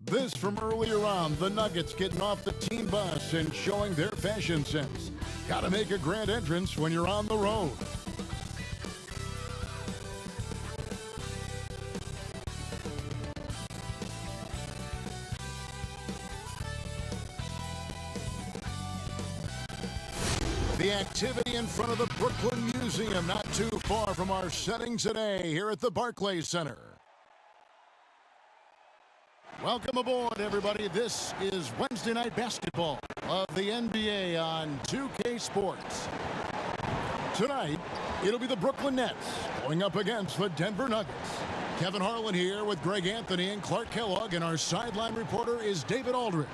This from earlier on, the Nuggets getting off the team bus and showing their fashion sense. Got to make a grand entrance when you're on the road. The activity in front of the Brooklyn Museum, not too far from our setting today here at the Barclays Center. Welcome aboard, everybody. This is Wednesday Night Basketball of the NBA on 2K Sports. Tonight, it'll be the Brooklyn Nets going up against the Denver Nuggets. Kevin Harlan here with Greg Anthony and Clark Kellogg, and our sideline reporter is David Aldridge.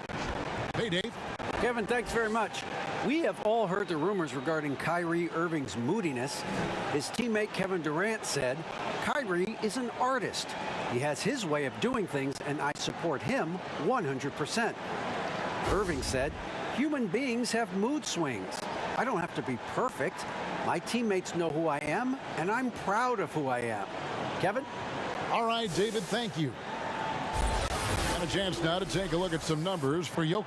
Hey, Dave. Kevin, thanks very much. We have all heard the rumors regarding Kyrie Irving's moodiness. His teammate Kevin Durant said, "Kyrie is an artist. He has his way of doing things, and I support him 100%. Irving said, "Human beings have mood swings. I don't have to be perfect. My teammates know who I am, and I'm proud of who I am." Kevin? All right, David, thank you. And a chance now to take a look at some numbers for Jokic.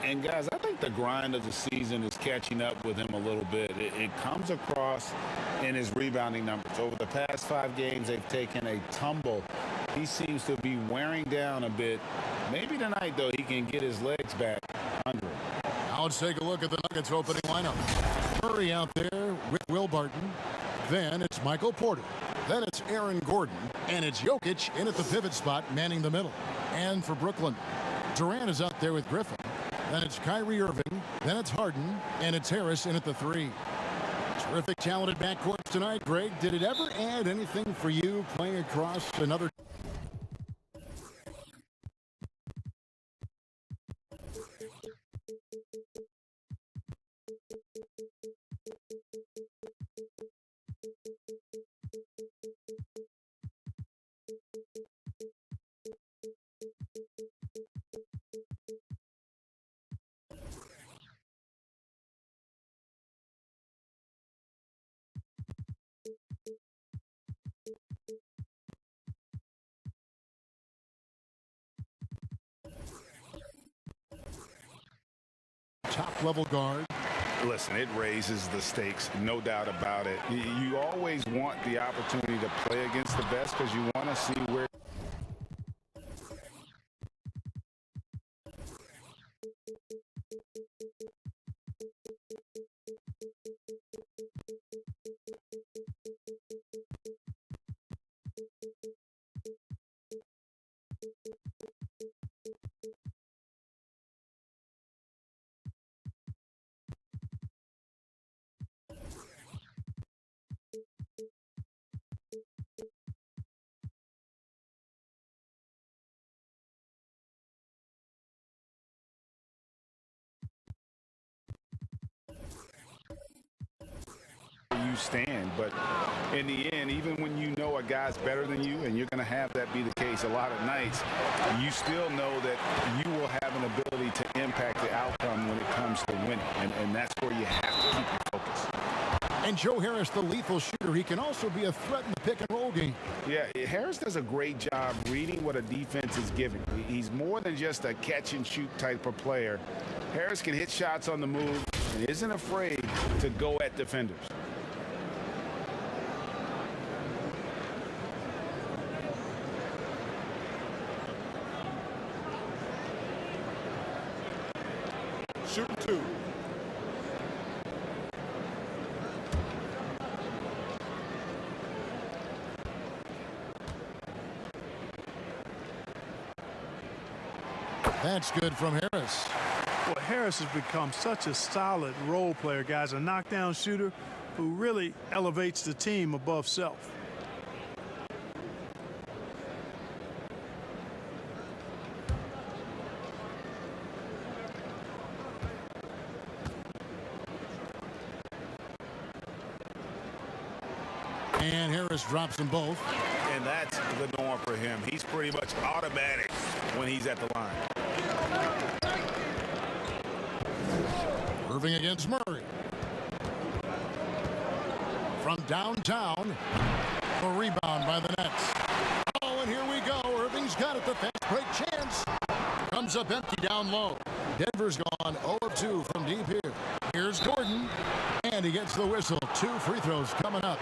And guys, I think the grind of the season is catching up with him a little bit. It comes across in his rebounding numbers. Over the past 5 games, they've taken a tumble. He seems to be wearing down a bit. Maybe tonight, though, he can get his legs back under him. Now let's take a look at the Nuggets opening lineup. Murray out there with Will Barton. Then it's Michael Porter. Then it's Aaron Gordon. And it's Jokic in at the pivot spot, manning the middle. And for Brooklyn, Durant is out there with Griffin. Then it's Kyrie Irving, then it's Harden, and it's Harris in at the 3. Terrific, talented backcourt tonight, Greg. Did it ever add anything for you playing across another? Top-level guard. Listen, it raises the stakes, no doubt about it. You always want the opportunity to play against the best because you want to see where. You stand, but in the end, even when you know a guy's better than you, and you're going to have that be the case a lot of nights, you still know that you will have an ability to impact the outcome when it comes to winning, and that's where you have to keep your focus. And Joe Harris, the lethal shooter, he can also be a threat in the pick-and-roll game. Yeah, Harris does a great job reading what a defense is giving. He's more than just a catch-and-shoot type of player. Harris can hit shots on the move and isn't afraid to go at defenders. Shooting 2. That's good from Harris. Well, Harris has become such a solid role player, guys, a knockdown shooter who really elevates the team above self. And Harris drops them both. And that's the norm for him. He's pretty much automatic when he's at the line. Irving against Murray. From downtown, a rebound by the Nets. Oh, and here we go. Irving's got it, the fast break chance. Comes up empty down low. Denver's gone 0 of 2 from deep here. Here's Gordon, and he gets the whistle. 2 free throws coming up.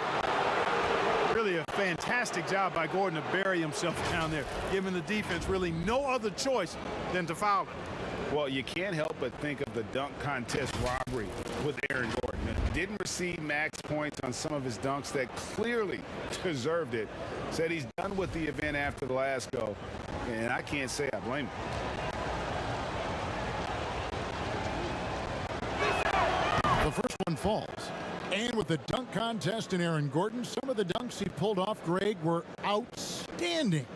Really a fantastic job by Gordon to bury himself down there, giving the defense really no other choice than to foul it. Well, you can't help but think of the dunk contest robbery with Aaron Gordon. Didn't receive max points on some of his dunks that clearly deserved it. Said he's done with the event after the last go, and I can't say I blame him. The first one falls. And with the dunk contest and Aaron Gordon, some of the dunks he pulled off, Greg, were outstanding.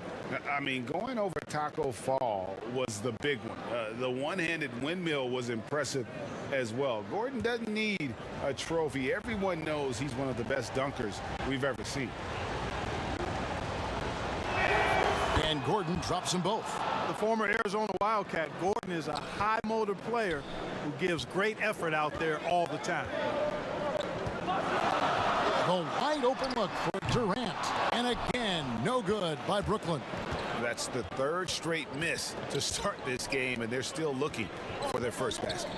I mean, going over Taco Fall was the big one. The one-handed windmill was impressive as well. Gordon doesn't need a trophy. Everyone knows he's one of the best dunkers we've ever seen. And Gordon drops them both. The former Arizona Wildcat, Gordon is a high-motor player who gives great effort out there all the time. The wide open look for Durant. And again, no good by Brooklyn. That's the third straight miss to start this game, and they're still looking for their first basket.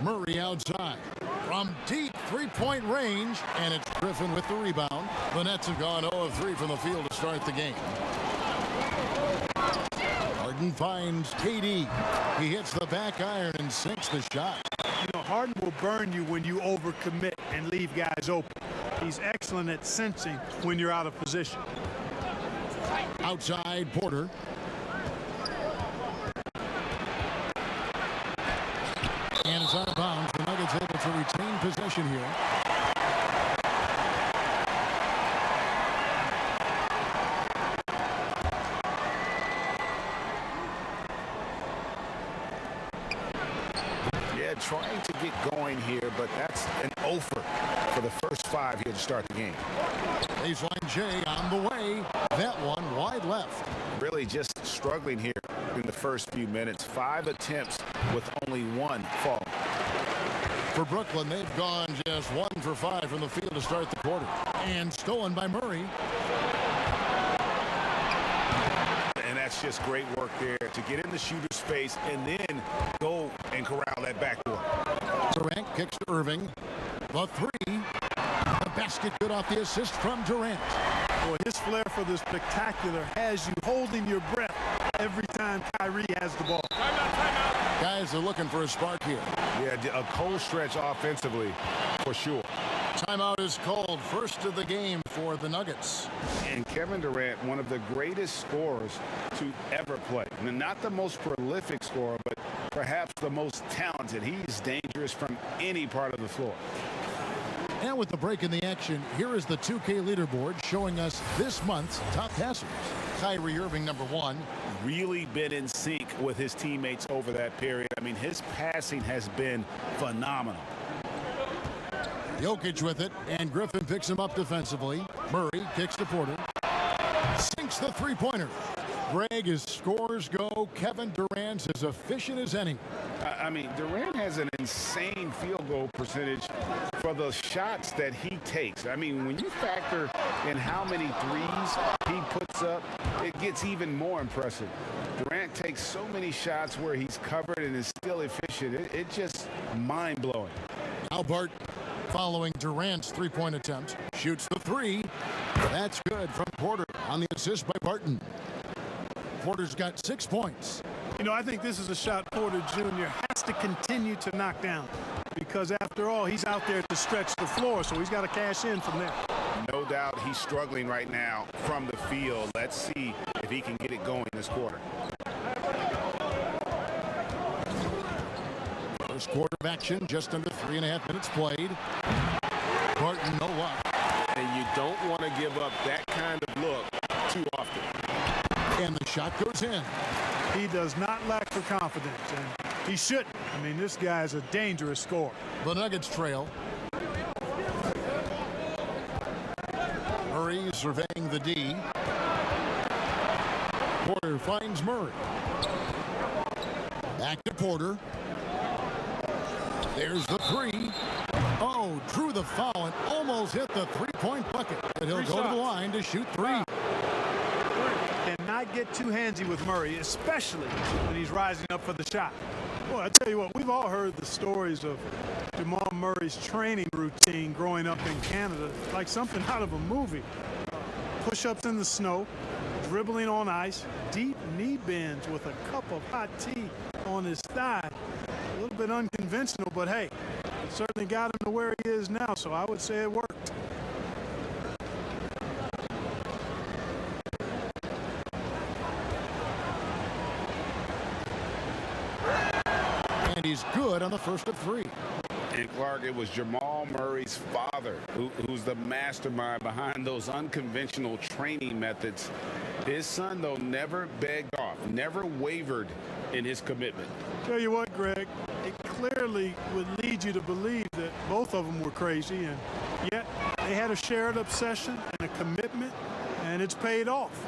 Murray outside from deep three-point range, and it's Griffin with the rebound. The Nets have gone 0 of 3 from the field to start the game. Harden finds KD. He hits the back iron and sinks the shot. You know, Harden will burn you when you overcommit and leave guys open. He's excellent at sensing when you're out of position. Outside, Porter. And it's out of bounds. The Nuggets able to retain possession here. Yeah, trying to get going here, but that's an offer for the first 5 here to start the game. Baseline J on the way. That one wide left. Really just struggling here in the first few minutes. 5 attempts with only 1 fall. For Brooklyn, they've gone just 1 for 5 from the field to start the quarter. And stolen by Murray. And that's just great work there to get in the shooter's space and then go and corral that backboard. Durant kicks to Irving. The three. The basket good off the assist from Durant. Boy, his flair for the spectacular has you holding your breath every time Kyrie has the ball. Guys are looking for a spark here. Yeah, a cold stretch offensively for sure. Timeout is called. First of the game for the Nuggets. And Kevin Durant, one of the greatest scorers to ever play. Not the most prolific scorer, but perhaps the most talented. He's dangerous from any part of the floor. And with the break in the action, here is the 2K leaderboard showing us this month's top passers. Kyrie Irving, number 1. Really been in sync with his teammates over that period. I mean, his passing has been phenomenal. Jokic with it, and Griffin picks him up defensively. Murray kicks to Porter. Sinks the three-pointer. Greg, as scores go, Kevin Durant's as efficient as any. I mean, Durant has an insane field goal percentage for the shots that he takes. I mean, when you factor in how many threes he puts up, it gets even more impressive. Durant takes so many shots where he's covered and is still efficient. It's just mind-blowing. Albert, following Durant's three-point attempt, shoots the three. That's good from Porter on the assist by Barton. Porter's got 6 points. You know, I think this is a shot Porter Jr. has to continue to knock down because, after all, he's out there to stretch the floor, so he's got to cash in from there. No doubt he's struggling right now from the field. Let's see if he can get it going this quarter. First quarter of action, just under 3.5 minutes played. Barton, no luck. And you don't want to give up that kind of look too often. And the shot goes in. He does not lack for confidence, and he shouldn't. I mean, this guy's a dangerous scorer. The Nuggets trail. Murray surveying the D. Porter finds Murray. Back to Porter. There's the three. Oh, drew the foul and almost hit the three-point bucket. But he'll go to the line to shoot 3. Cannot not get too handsy with Murray, especially when he's rising up for the shot. Well, I tell you what, we've all heard the stories of Jamal Murray's training routine growing up in Canada, like something out of a movie. Push-ups in the snow, dribbling on ice, deep knee bends with a cup of hot tea on his thigh. A little bit unconventional, but hey, it certainly got him to where he is now, so I would say it worked. And he's good on the first of three. And Clark, it was Jamal Murray's father who's the mastermind behind those unconventional training methods. His son, though, never begged off, never wavered in his commitment. Tell you what, Greg, it clearly would lead you to believe that both of them were crazy, and yet they had a shared obsession and a commitment, and it's paid off.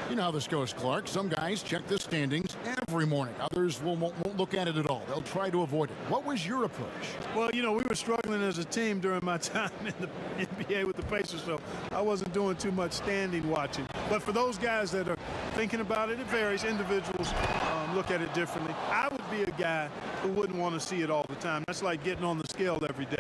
You know how this goes, Clark. Some guys check the standings every morning. Others won't look at it at all. They'll try to avoid it. What was your approach? Well, you know, we were struggling as a team during my time in the NBA with the Pacers, so I wasn't doing too much standing watching. But for those guys that are thinking about it, it varies. Individuals look at it differently. I would be a guy who wouldn't want to see it all the time. That's like getting on the scale every day.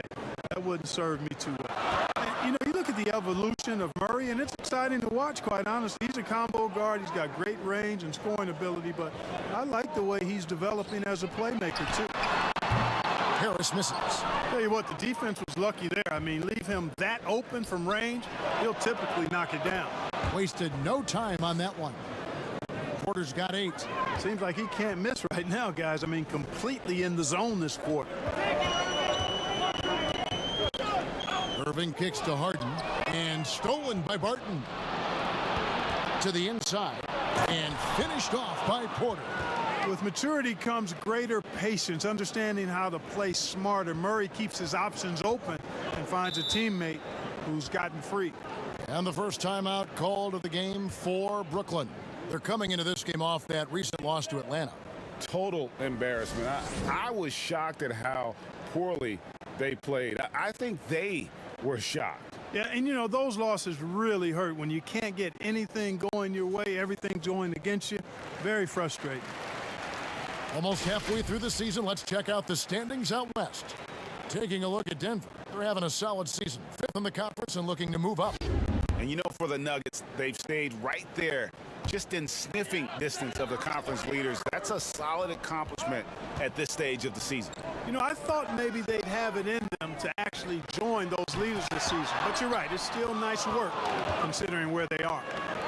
That wouldn't serve me too well. You know, you look at the evolution of Murray, and it's exciting to watch, quite honestly. He's a combo guard. He's got great range and scoring ability, but I like the way he's developing as a playmaker, too. Harris misses. Tell you what, the defense was lucky there. I mean, leave him that open from range, he'll typically knock it down. Wasted no time on that one. Porter's got 8. Seems like he can't miss right now, guys. I mean, completely in the zone this quarter. Irving kicks to Harden, and stolen by Barton. To the inside, and finished off by Porter. With maturity comes greater patience, understanding how to play smarter. Murray keeps his options open and finds a teammate who's gotten free. And the first timeout called of the game for Brooklyn. They're coming into this game off that recent loss to Atlanta. Total embarrassment. I was shocked at how poorly they played. I think they were shocked. Yeah, and you know, those losses really hurt when you can't get anything going your way, everything's going against you. Very frustrating. Almost halfway through the season, let's check out the standings out west. Taking a look at Denver, they're having a solid season. 5th in the conference and looking to move up. And you know, for the Nuggets, they've stayed right there, just in sniffing distance of the conference leaders. That's a solid accomplishment at this stage of the season. You know, I thought maybe they'd have it in them to actually join those leaders this season. But you're right, it's still nice work considering where they are.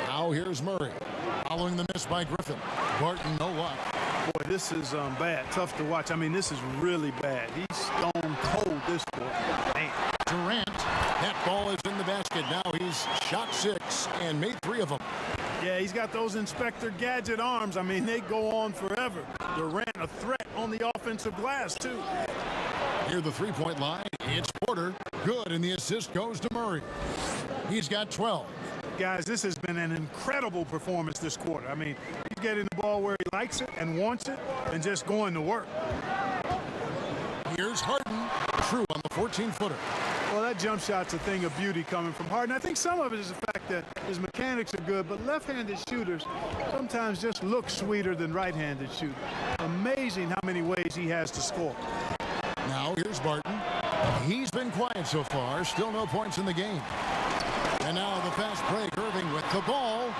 Now here's Murray. Following the miss by Griffin. Barton, no luck. Boy, this is bad. Tough to watch. I mean, this is really bad. He's stone cold this quarter. Man. Durant. That ball is in the basket. Now he's shot 6 and made 3 of them. Yeah, he's got those Inspector Gadget arms. I mean, they go on forever. Durant, a threat on the offensive glass, too. Near the three-point line, it's Porter. Good, and the assist goes to Murray. He's got 12. Guys, this has been an incredible performance this quarter. I mean, he's getting the ball where he likes it and wants it and just going to work. Here's Harden. True on the 14-footer. Well, that jump shot's a thing of beauty coming from Harden. I think some of it is the fact that his mechanics are good, but left-handed shooters sometimes just look sweeter than right-handed shooters. Amazing how many ways he has to score. Now here's Barton. He's been quiet so far. Still no points in the game. And now the fast break. Irving with the ball.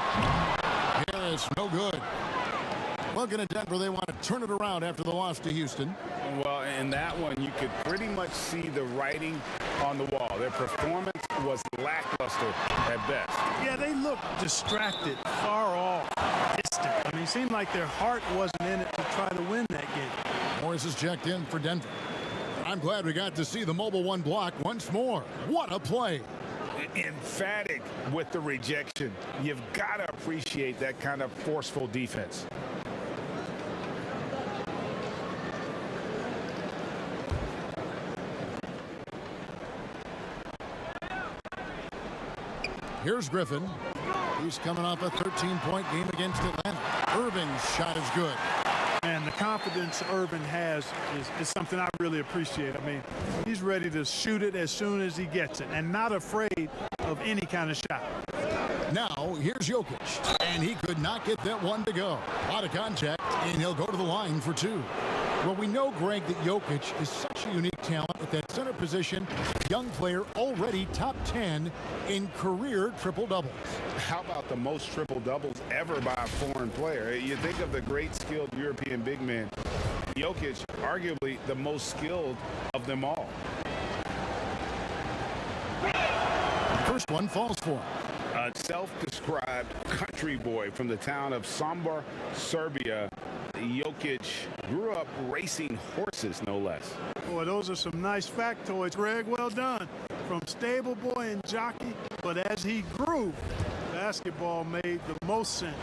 Harris, no good. Looking at Denver, they want to turn it around after the loss to Houston. Well, in that one, you could pretty much see the writing on the wall. Their performance was lackluster at best. Yeah, they looked distracted, far off, distant. I mean, it seemed like their heart wasn't in it to try to win that game. Morris is checked in for Denver. I'm glad we got to see the mobile one block once more. What a play. Emphatic with the rejection. You've got to appreciate that kind of forceful defense. Here's Griffin. He's coming off a 13-point game against Atlanta. Irving's shot is good. And the confidence Irvin has is something I really appreciate. I mean, he's ready to shoot it as soon as he gets it and not afraid of any kind of shot. Now here's Jokic, and he could not get that one to go. A lot of contact, and he'll go to the line for two. Well, we know, Greg, that Jokic is such a unique talent at that center position. Young player, already top 10 in career triple-doubles. How about the most triple-doubles ever by a foreign player? You think of the great skilled European big men. Jokic, arguably the most skilled of them all. First one falls for him. A self-described country boy from the town of Sombor, Serbia. Jokic grew up racing horses, no less. Boy, those are some nice factoids, Greg. Well done. From stable boy and jockey, but as he grew, basketball made the most sense.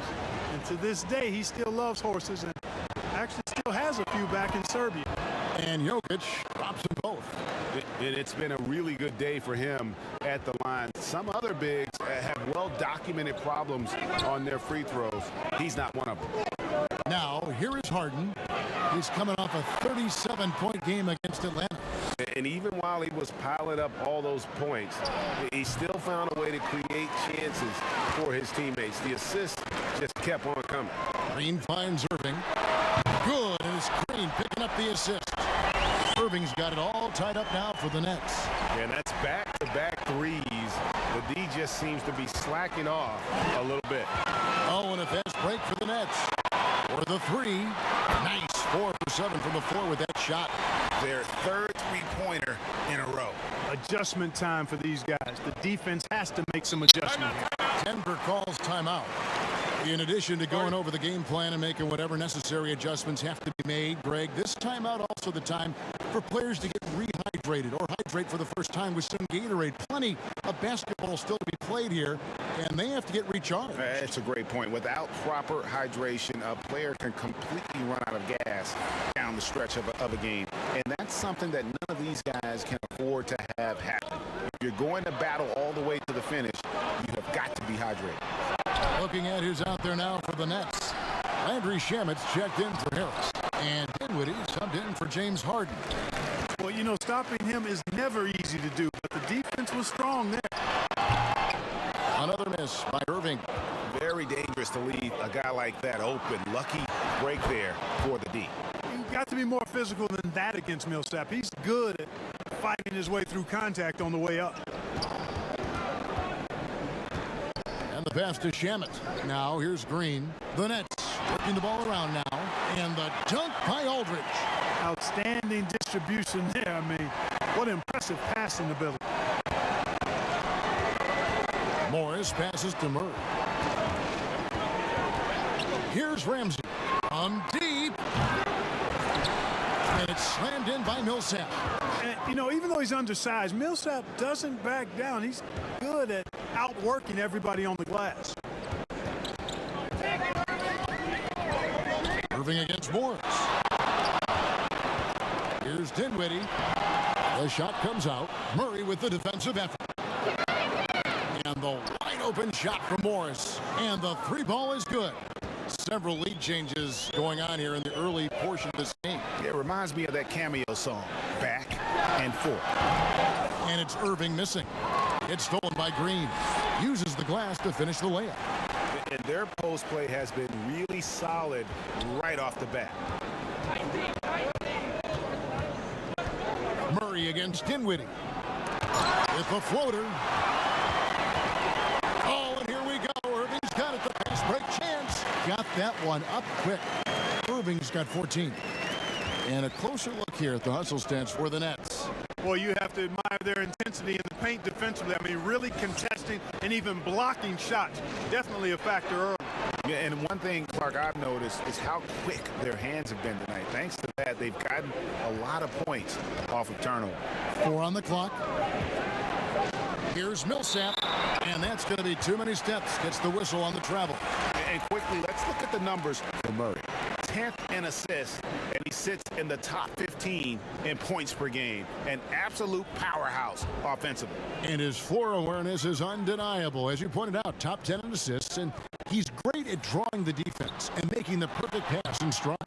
And to this day, he still loves horses and actually still has a few back in Serbia. And Jokic drops them both. It's been a really good day for him at the line. Some other bigs have well-documented problems on their free throws. He's not one of them. Now, here is Harden. He's coming off a 37-point game against Atlanta. And even while he was piling up all those points, he still found a way to create chances for his teammates. The assists just kept on coming. Green finds Irving. Good, and it's Green picking up the assist. Irving's got it all tied up now for the Nets. And that's back-to-back threes. The D just seems to be slacking off a little bit. Oh, and a fast break for the Nets. For the three. Nice 4 for 7 from the floor with that shot. Their third three-pointer in a row. Adjustment time for these guys. The defense has to make some adjustment here. Denver calls timeout. In addition to going over the game plan and making whatever necessary adjustments have to be made, Greg, this timeout also the time for players to get rehydrated or hydrate for the first time with some Gatorade. Plenty of basketball still to be played here, and they have to get recharged. That's a great point. Without proper hydration, a player can completely run out of gas down the stretch of a game. And that's something that none of these guys can afford to have happen. If you're going to battle all the way to the finish, you have got to be hydrated. Looking at who's out there now for the Nets. Landry Shamit's checked in for Harris. And Dinwiddie subbed in for James Harden. Well, you know, stopping him is never easy to do, but the defense was strong there. Another miss by Irving. Very dangerous to leave a guy like that open. Lucky break there for the D. You've got to be more physical than that against Millsap. He's good at fighting his way through contact on the way up. And the pass to Shamet. Now here's Green. The Nets working the ball around now. And the dunk by Aldridge. Outstanding distribution there. I mean, what impressive passing ability. Morris passes to Murray. Here's Ramsey. Deep. And it's slammed in by Millsap. And, you know, even though he's undersized, Millsap doesn't back down. He's good at outworking everybody on the glass. Irving against Morris. Here's Dinwiddie. The shot comes out. Murray with the defensive effort. And the wide open shot from Morris. And the three ball is good. Several lead changes going on here in the early portion of this game. It reminds me of that cameo song, Back and Forth. And it's Irving missing. It's stolen by Green. Uses the glass to finish the layup. And their post play has been really solid right off the bat. Murray against Dinwiddie. With the floater. Oh, and here we go. Irving's got it. The pass break chance. Got that one up quick. Irving's got 14. And a closer look here at the hustle stats for the Nets. Well, you have to admire their intensity in the paint defensively. I mean, really contesting and even blocking shots. Definitely a factor early. Yeah, and one thing, Clark, I've noticed is how quick their hands have been tonight. Thanks to that, they've gotten a lot of points off of turnover. 4 on the clock. Here's Millsap, and that's going to be too many steps. Gets the whistle on the travel. And quickly, let's look at the numbers for Murray. 10th in assists, and he sits in the top 15 in points per game. An absolute powerhouse offensively. And his floor awareness is undeniable. As you pointed out, top 10 in assists, and he's great at drawing the defense and making the perfect pass in stride.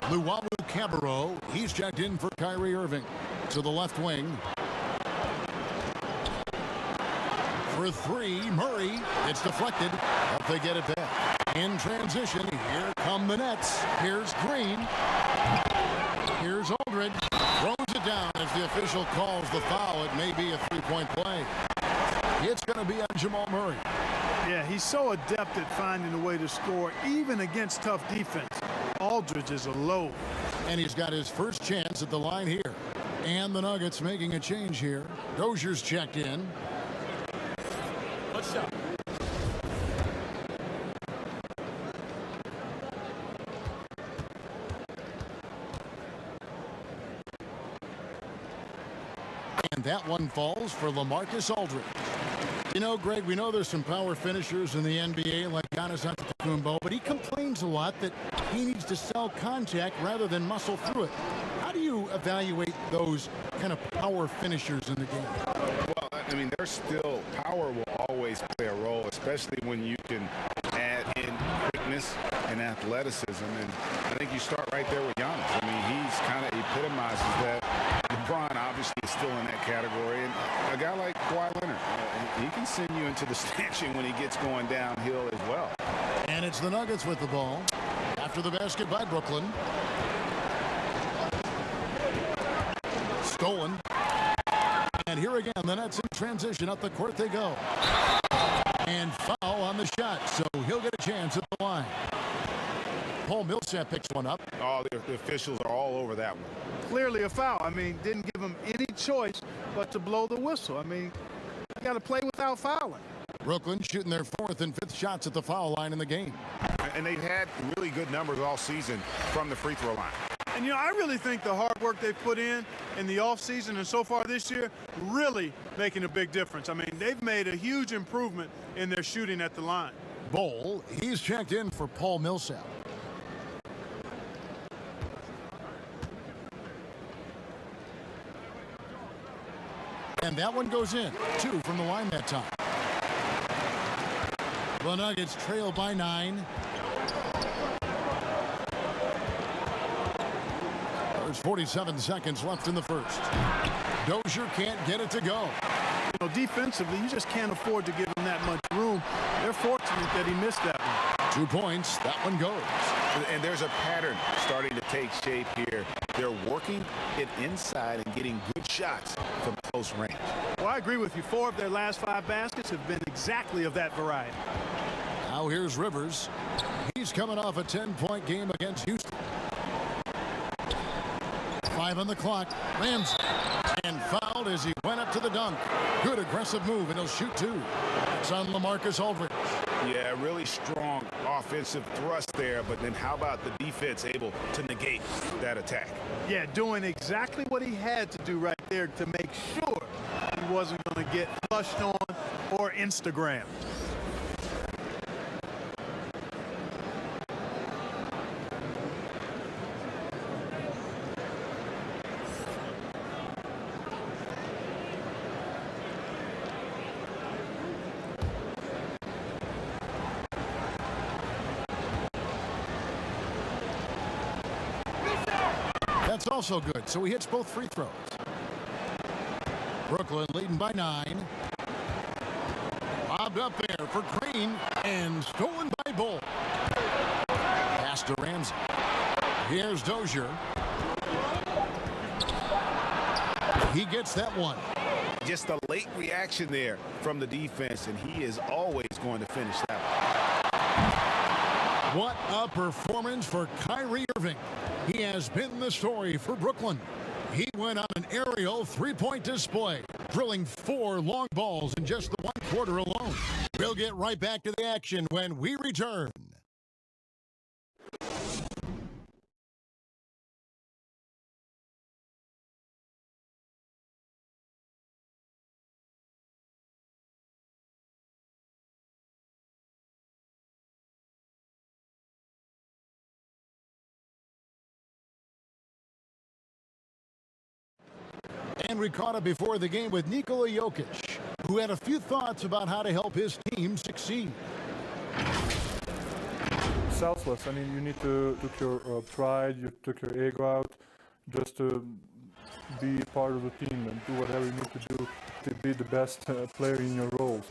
Luwawu Cabarro, he's checked in for Kyrie Irving to the left wing. For three, Murray. It's deflected, but they get it back. In transition, here come the Nets. Here's Green. Here's Aldridge. Throws it down as the official calls the foul. It may be a three-point play. It's going to be on Jamal Murray. Yeah, he's so adept at finding a way to score, even against tough defense. Aldridge is a load. And he's got his first chance at the line here. And the Nuggets making a change here. Dozier's checked in. What's up? And that one falls for LaMarcus Aldridge. You know, Greg, we know there's some power finishers in the NBA like Giannis Antetokounmpo, but he complains a lot that he needs to sell contact rather than muscle through it. How do you evaluate those kind of power finishers in the game? Well, I mean, there's still power will always play a role, especially when you can add in quickness and athleticism. And I think you start right there with Giannis. I mean, he's kind of epitomizes that. LeBron obviously is still in that category, and a guy like Kawhi Leonard, he can send you into the stanchion when he gets going downhill as well. And it's the Nuggets with the ball after the basket by Brooklyn. Stolen. And here again, the Nets in transition. Up the court they go. And foul on the shot, so he'll get a chance at the line. Paul Millsap picks one up. Oh, the officials are all over that one. Clearly a foul. I mean, didn't give him any choice but to blow the whistle. I mean, you got to play without fouling. Brooklyn shooting their fourth and fifth shots at the foul line in the game. And they've had really good numbers all season from the free throw line. And, you know, I really think the hard work they've put in the offseason and so far this year really making a big difference. I mean, they've made a huge improvement in their shooting at the line. Bol, he's checked in for Paul Millsap. And that one goes in. 2 from the line that time. The Nuggets trail by 9. There's 47 seconds left in the first. Dozier can't get it to go. You know, defensively, you just can't afford to give him that much room. They're fortunate that he missed that one. 2 points. That one goes. And there's a pattern starting to take shape here. They're working it inside and getting good shots from close range. Well, I agree with you. 4 of their last 5 baskets have been exactly of that variety. Now here's Rivers. He's coming off a 10-point game against Houston. 5 on the clock. Ramsey. And fouled as he went up to the dunk. Good aggressive move, and he'll shoot 2. It's on LaMarcus Aldridge. Yeah, really strong offensive thrust there, but then how about the defense able to negate that attack? Yeah, doing exactly what he had to do right there to make sure he wasn't going to get flushed on or Instagrammed. That's also good, so he hits both free throws. Brooklyn leading by 9. Lobbed up there for Green and stolen by Bol. Pass to Ramsey. Here's Dozier. He gets that one. Just a late reaction there from the defense, and he is always going to finish that one. What a performance for Kyrie Irving. He has been the story for Brooklyn. He went on an aerial 3-point display, drilling 4 long balls in just the 1 quarter alone. We'll get right back to the action when we return. And we caught up before the game with Nikola Jokic, who had a few thoughts about how to help his team succeed. Selfless. I mean, you need to took your pride, you took your ego out, just to be part of the team and do whatever you need to do to be the best player in your roles.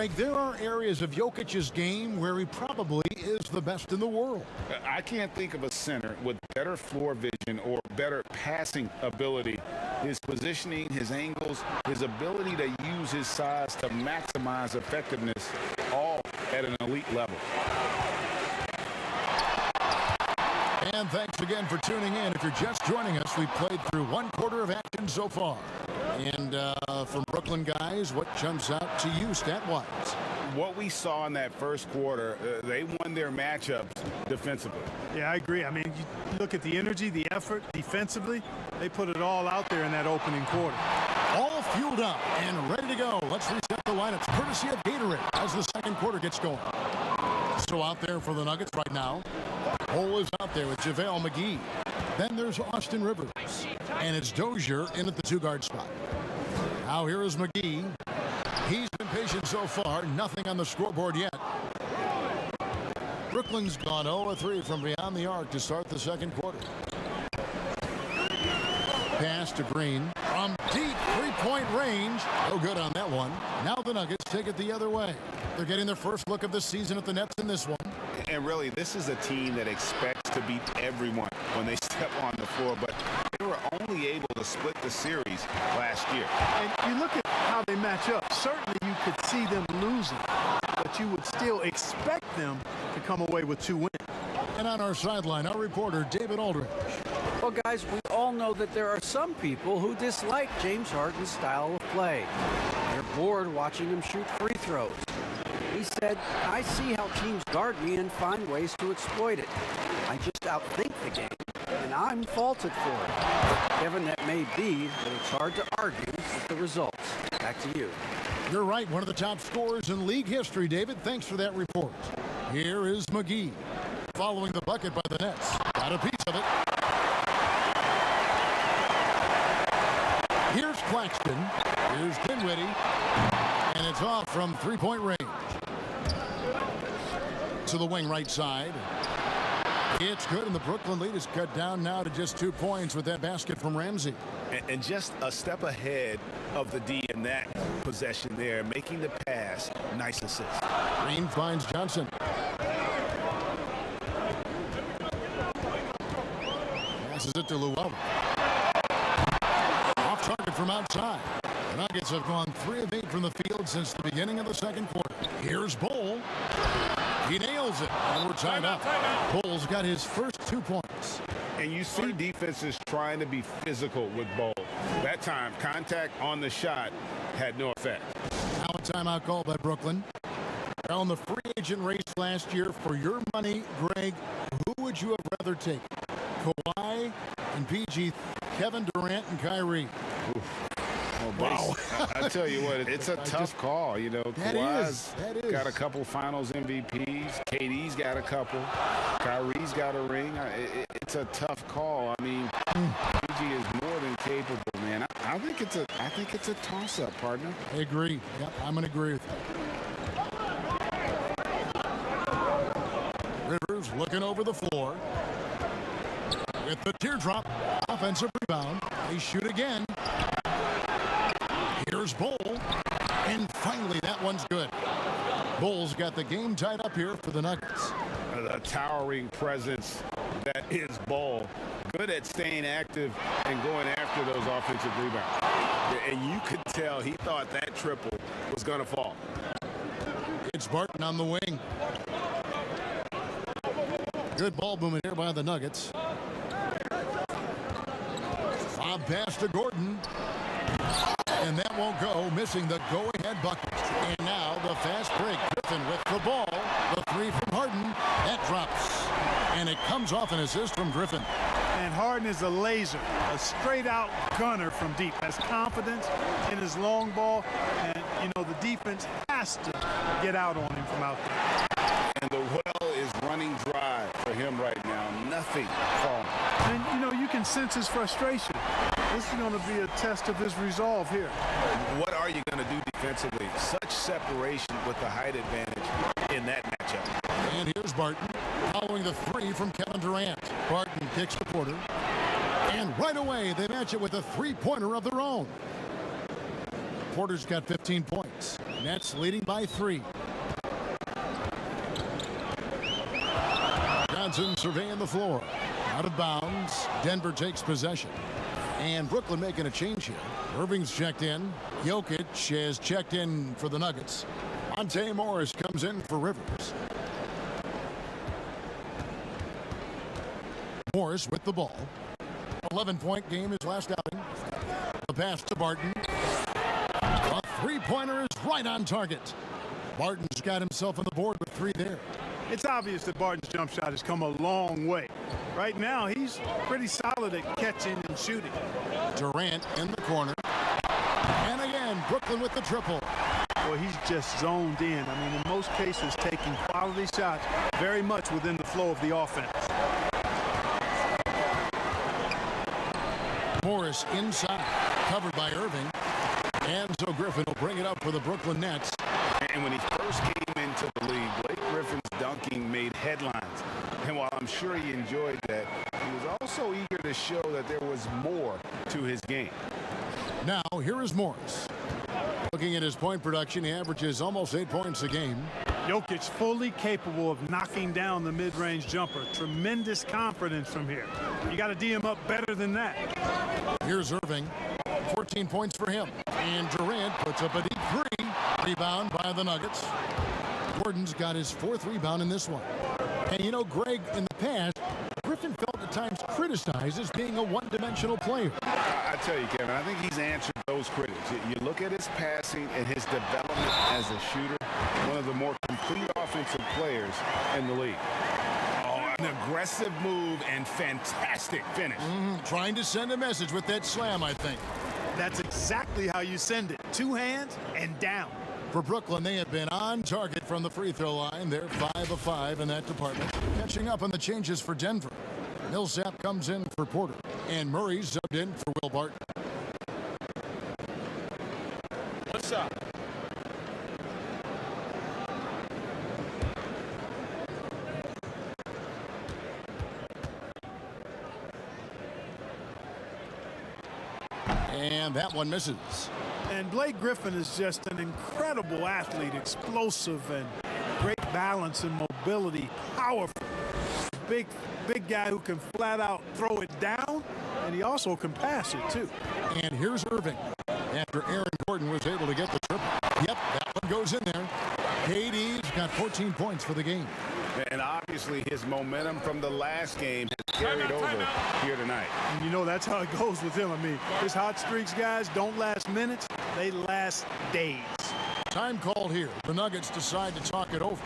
Greg, there are areas of Jokic's game where he probably is the best in the world. I can't think of a center with better floor vision or better passing ability. His positioning, his angles, his ability to use his size to maximize effectiveness, all at an elite level. And thanks again for tuning in. If you're just joining us, we've played through one quarter of action so far. And from Brooklyn guys, what jumps out to you stat-wise? What we saw in that first quarter, they won their matchups defensively. Yeah, I agree. I mean, you look at the energy, the effort defensively, they put it all out there in that opening quarter. All fueled up and ready to go. Let's reset the lineups courtesy of Gatorade as the second quarter gets going. So out there for the Nuggets right now, Cole is out there with JaVale McGee. Then there's Austin Rivers. And it's Dozier in at the two-guard spot. Now here is McGee. He's been patient so far. Nothing on the scoreboard yet. Brooklyn's gone 0-3 from beyond the arc to start the second quarter. Pass to Green from deep three-point range. No good on that one. Now the Nuggets take it the other way. They're getting their first look of the season at the Nets in this one. And really, this is a team that expects to beat everyone when they step on the floor, but they were only able to split the series last year. And you look at how they match up. Certainly you could see them losing, but you would still expect them to come away with 2 wins. And on our sideline, our reporter, David Aldridge. Well, guys, we all know that there are some people who dislike James Harden's style of play. They're bored watching him shoot free throws. He said, I see how teams guard me and find ways to exploit it. I just outthink the game, and I'm faulted for it. Kevin, that may be, but it's hard to argue with the results. Back to you. You're right, one of the top scorers in league history, David. Thanks for that report. Here is McGee, following the bucket by the Nets. Got a piece of it. Here's Claxton. Here's Dinwiddie. And it's off from three-point range. To the wing right side. It's good, and the Brooklyn lead is cut down now to just 2 points with that basket from Ramsey. And just a step ahead of the D in that possession there, making the pass. Nice assist. Green finds Johnson. Passes it to Llewellyn. Off target from outside. The Nuggets have gone 3 of 8 from the field since the beginning of the second quarter. Here's Bull. He nails it, and we're tied up. Bull's got his first 2 points. And you see defenses trying to be physical with Bull. That time, contact on the shot had no effect. Now a timeout call by Brooklyn. On the free agent race last year, for your money, Greg, who would you have rather taken? Kawhi and PG, Kevin Durant and Kyrie. Oof. Wow. I tell you what, it's a tough call. You know, Kawhi's got a couple finals MVPs. KD's got a couple. Kyrie's got a ring. It's a tough call. I mean, PG is more than capable, man. I think it's a toss-up, partner. I agree. Yep, I'm going to agree with you. Rivers looking over the floor. With the teardrop, offensive rebound. They shoot again. Here's Bull, and finally that one's good. Bull's got the game tied up here for the Nuggets. The towering presence that is Bull. Good at staying active and going after those offensive rebounds. And you could tell he thought that triple was going to fall. It's Barton on the wing. Good ball movement here by the Nuggets. Lob pass to Gordon. And that won't go, missing the go-ahead bucket. And now the fast break. Griffin with the ball. The three from Harden. That drops. And it comes off an assist from Griffin. And Harden is a laser, a straight-out gunner from deep. Has confidence in his long ball. And, you know, the defense has to get out on him from out there. And the well is running dry for him right now. Nothing falling. And, you know, you can sense his frustration. This is going to be a test of his resolve here. What are you going to do defensively? Such separation with the height advantage in that matchup. And here's Barton following the three from Kevin Durant. Barton kicks the quarter. And right away, they match it with a three-pointer of their own. Porter's got 15 points. Nets leading by 3. Johnson surveying the floor. Out of bounds. Denver takes possession. And Brooklyn making a change here. Irving's checked in. Jokic has checked in for the Nuggets. Monte Morris comes in for Rivers. Morris with the ball. 11-point game his last outing. The pass to Barton. A three-pointer is right on target. Barton's got himself on the board with 3 there. It's obvious that Barton's jump shot has come a long way. Right now, he's pretty solid at catching and shooting. Durant in the corner. And again, Brooklyn with the triple. Well, he's just zoned in. I mean, in most cases, taking quality shots very much within the flow of the offense. Morris inside, covered by Irving. And so Griffin will bring it up for the Brooklyn Nets. And when he first came into the league, Blake Griffin's dunking made headlines. And while I'm sure he enjoyed that, he was also eager to show that there was more to his game. Now, here is Morris. Looking at his point production, he averages almost 8 points a game. Jokic fully capable of knocking down the mid-range jumper. Tremendous confidence from here. You got to D him up better than that. Here's Irving. 14 points for him. And Durant puts up a deep 3. Rebound by the Nuggets. Gordon's got his 4th rebound in this one. And you know, Greg, in the past, Griffin felt at times criticized as being a one-dimensional player. I tell you, Kevin, I think he's answered those critics. You look at his passing and his development as a shooter, one of the more complete offensive players in the league. Oh, an aggressive move and fantastic finish. Trying to send a message with that slam, I think. That's exactly how you send it. 2 hands and down. For Brooklyn, they have been on target from the free throw line. They're 5 of 5 in that department. Catching up on the changes for Denver. Millsap comes in for Porter. And Murray subbed in for Will Barton. What's up? And that one misses. And Blake Griffin is just an incredible athlete, explosive and great balance and mobility, powerful. Big guy who can flat out throw it down, and he also can pass it too. And here's Irving. After Aaron Gordon was able to get the triple. Yep, that one goes in there. KD's got 14 points for the game. And obviously his momentum from the last game has carried over here tonight. And you know that's how it goes with him. I mean, his hot streaks, guys, don't last minutes. They last days. Time called here. The Nuggets decide to talk it over.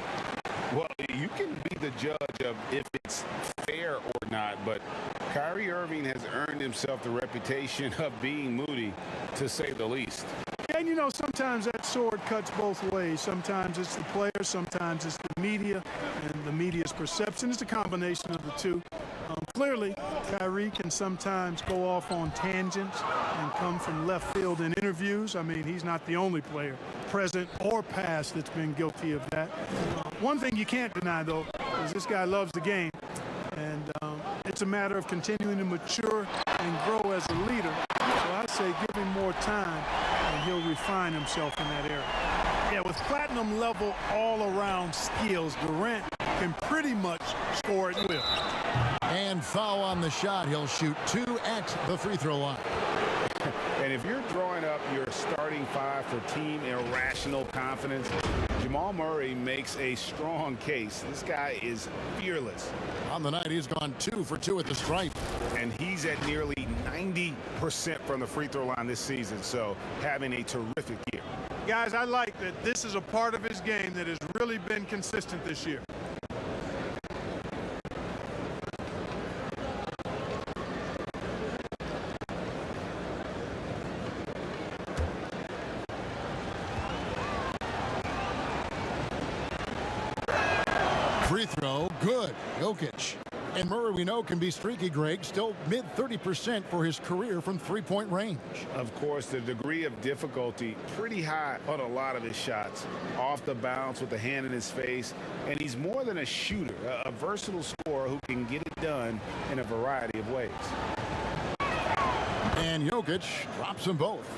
Well, you can be the judge of if it's fair or not, but Kyrie Irving has earned himself the reputation of being moody, to say the least. And, you know, sometimes that sword cuts both ways. Sometimes it's the player, sometimes it's the media, and the media's perception. It's a combination of the two. Clearly, Kyrie can sometimes go off on tangents and come from left field in interviews. I mean, he's not the only player, present or past, that's been guilty of that. One thing you can't deny, though, is this guy loves the game. And it's a matter of continuing to mature and grow as a leader. So I say give him more time, and he'll refine himself in that area. Yeah, with platinum level all-around skills, Durant can pretty much score at will. And foul on the shot. He'll shoot 2 at the free throw line. And if you're drawing up your starting 5 for team irrational confidence, Jamal Murray makes a strong case. This guy is fearless. On the night, he's gone 2 for 2 at the stripe. And he's at nearly 90% from the free throw line this season, so having a terrific year. Guys, I like that this is a part of his game that has really been consistent this year. Free throw, good. Jokic. And Murray, we know, can be streaky, Greg. Still mid-30% for his career from three-point range. Of course, the degree of difficulty pretty high on a lot of his shots. Off the bounce with the hand in his face. And he's more than a shooter, a versatile scorer who can get it done in a variety of ways. And Jokic drops them both.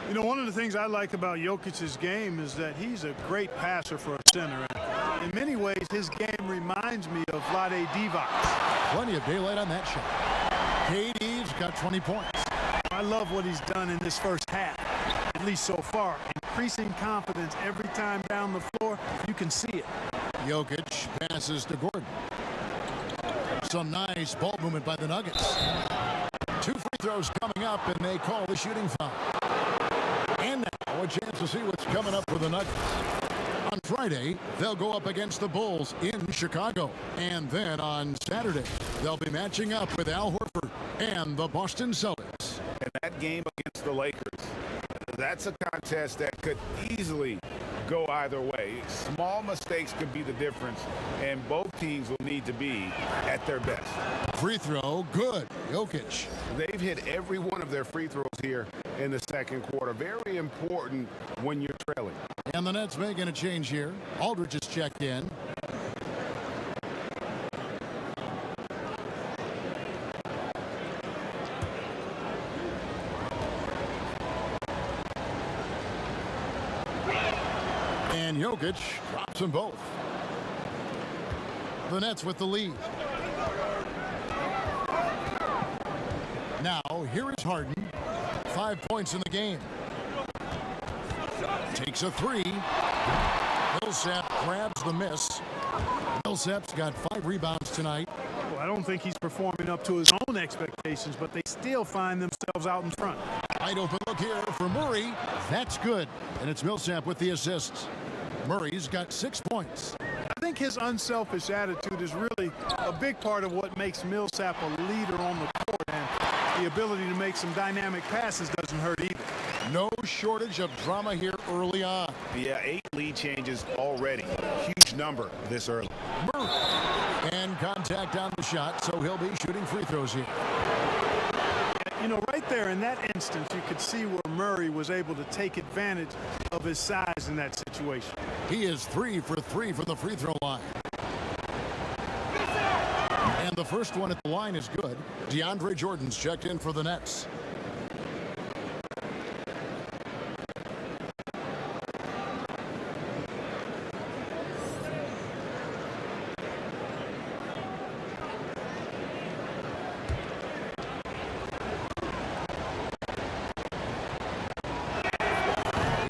You know, one of the things I like about Jokic's game is that he's a great passer for a center. And in many ways, his game reminds me of Vlade Divac. Plenty of daylight on that shot. KD's got 20 points. I love what he's done in this first half, at least so far. Increasing confidence every time down the floor. You can see it. Jokic passes to Gordon. Some nice ball movement by the Nuggets. 2 free throws coming up, and they call the shooting foul. And now a chance to see what's coming up for the Nuggets. On Friday, they'll go up against the Bulls in Chicago. And then on Saturday, they'll be matching up with Al Horford and the Boston Celtics. And that game against the Lakers, that's a contest that could easily go either way. Small mistakes could be the difference, and both teams will need to be at their best. Free throw, good. Jokic. They've hit every one of their free throws here in the second quarter. Very important when you're trailing. And the Nets making a change here. Aldridge is checked in. And Jokic drops them both. The Nets with the lead. Now, here is Harden. 5 points in the game. Takes a three. Millsap grabs the miss. Millsap's got 5 rebounds tonight. Well, I don't think he's performing up to his own expectations, but they still find themselves out in front. Wide open look here for Murray. That's good. And it's Millsap with the assists. Murray's got 6 points. I think his unselfish attitude is really a big part of what makes Millsap a leader on the court, and the ability to make some dynamic passes doesn't hurt either. No shortage of drama here early on. Yeah, 8 lead changes already. Huge number this early. Murray. And contact on the shot, so he'll be shooting free throws here. You know, right there in that instance, you could see where Murray was able to take advantage of his size in that situation. He is 3 for 3 from the free throw line. And the first one at the line is good. DeAndre Jordan's checked in for the Nets.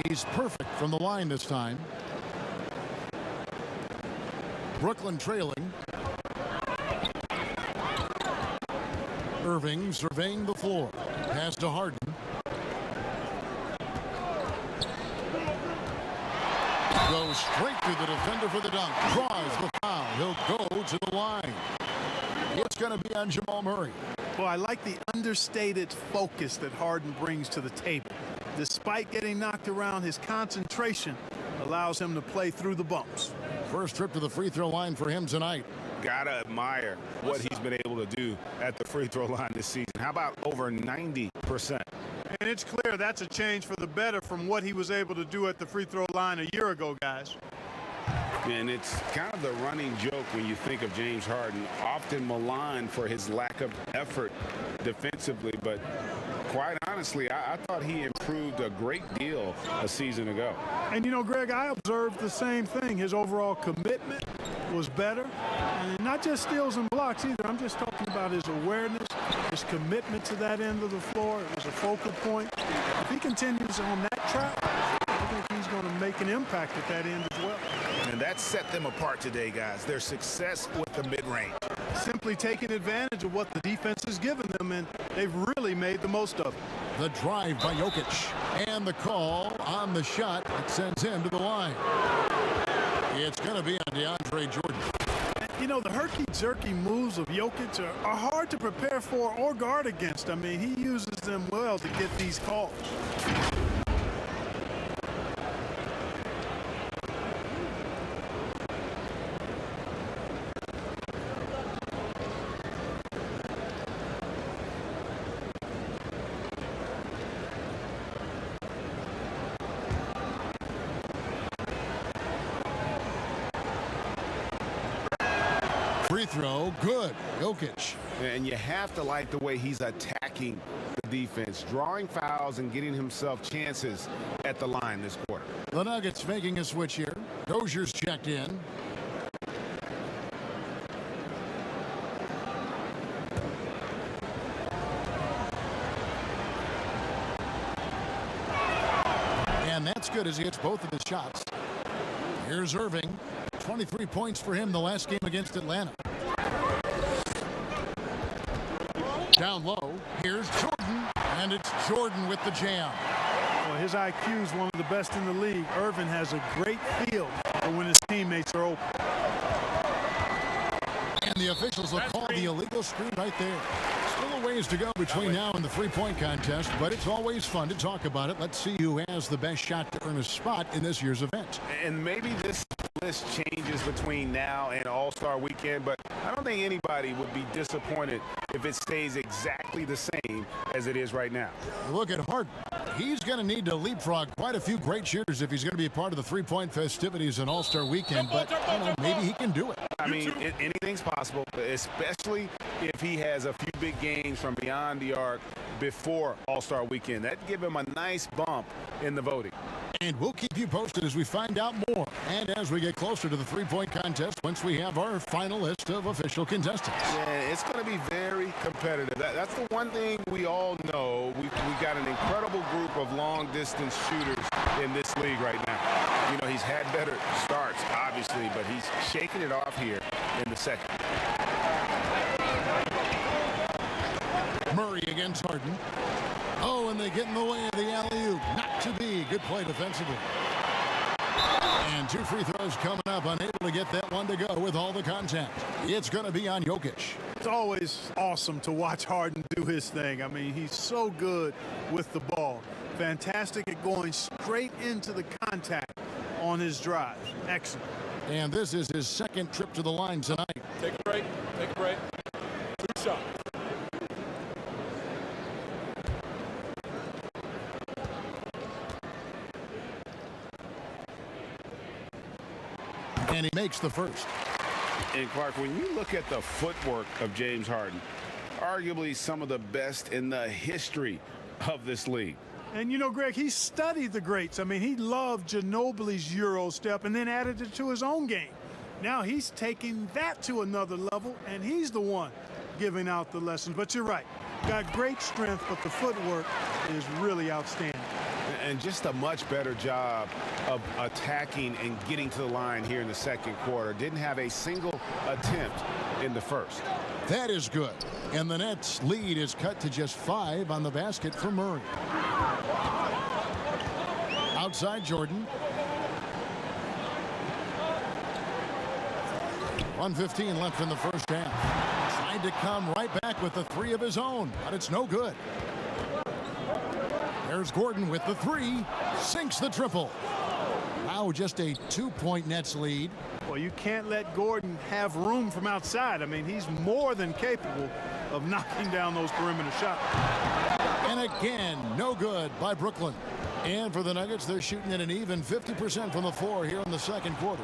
He's perfect from the line this time. Brooklyn trailing. Irving surveying the floor. Pass to Harden. Goes straight to the defender for the dunk. Draws the foul. He'll go to the line. It's going to be on Jamal Murray. Well, I like the understated focus that Harden brings to the table. Despite getting knocked around, his concentration allows him to play through the bumps. First trip to the free throw line for him tonight. Gotta admire what he's been able to do at the free throw line this season. How about over 90%? And it's clear that's a change for the better from what he was able to do at the free throw line a year ago, guys. And it's kind of the running joke when you think of James Harden, often maligned for his lack of effort defensively, but quite honestly, I thought he improved a great deal a season ago. And you know, Greg, I observed the same thing. His overall commitment was better, and not just steals and blocks either. I'm just talking about his awareness, his commitment to that end of the floor. It was a focal point. If he continues on that track, I think he's going to make an impact at that end as well. And that set them apart today, guys. Their success with the mid-range. Simply taking advantage of what the defense has given them, and they've really made the most of it. The drive by Jokic. And the call on the shot that sends him to the line. It's going to be on DeAndre Jordan. You know, the herky-jerky moves of Jokic are hard to prepare for or guard against. I mean, he uses them well to get these calls. Free throw, good. Jokic. And you have to like the way he's attacking the defense, drawing fouls and getting himself chances at the line this quarter. The Nuggets making a switch here. Dozier's checked in. And that's good as he hits both of his shots. Here's Irving. 23 points for him the last game against Atlanta. Down low, here's Jordan, and it's Jordan with the jam. Well, his IQ is one of the best in the league. Irvin has a great feel for when his teammates are open. And the officials will call the illegal screen right there. Still a ways to go between now and the three-point contest, but it's always fun to talk about it. Let's see who has the best shot to earn a spot in this year's event. And maybe this list changes between now and All-Star Weekend, but I don't think anybody would be disappointed if it stays exactly the same as it is right now. Look at Harden. He's going to need to leapfrog quite a few great shooters if he's going to be a part of the three-point festivities in All-Star Weekend, but maybe he can do it. I mean, anything's possible, especially if he has a few big games from beyond the arc before All-Star Weekend. That'd give him a nice bump in the voting. And we'll keep you posted as we find out more and as we get closer to the three-point contest once we have our final list of official contestants. Yeah, it's going to be very competitive. That's the one thing we all know. We got an incredible group of long-distance shooters in this league right now. You know, he's had better starts, obviously, but he's shaking it off here in the second. Murray against Harden. Oh, and they get in the way of the alley-oop. Not to be. Good play defensively. And two free throws coming up. Unable to get that one to go with all the contact. It's going to be on Jokic. It's always awesome to watch Harden do his thing. I mean, he's so good with the ball. Fantastic at going straight into the contact on his drive. Excellent. And this is his second trip to the line tonight. Take a break. Take a break. Two shots. And he makes the first. And Clark, when you look at the footwork of James Harden, arguably some of the best in the history of this league. And, you know, Greg, he studied the greats. I mean, he loved Ginobili's Euro step and then added it to his own game. Now he's taking that to another level, and he's the one giving out the lessons. But you're right. Got great strength, but the footwork is really outstanding. And just a much better job of attacking and getting to the line here in the second quarter. Didn't have a single attempt in the first. That is good. And the Nets' lead is cut to just 5 on the basket for Murray. Outside Jordan. 1:15 left in the first half. Tried to come right back with the three of his own, but it's no good. There's Gordon with the three. Sinks the triple. Now just a 2-point Nets lead. Well, you can't let Gordon have room from outside. I mean, he's more than capable of knocking down those perimeter shots. And again, no good by Brooklyn. And for the Nuggets, they're shooting at an even 50% from the floor here in the second quarter.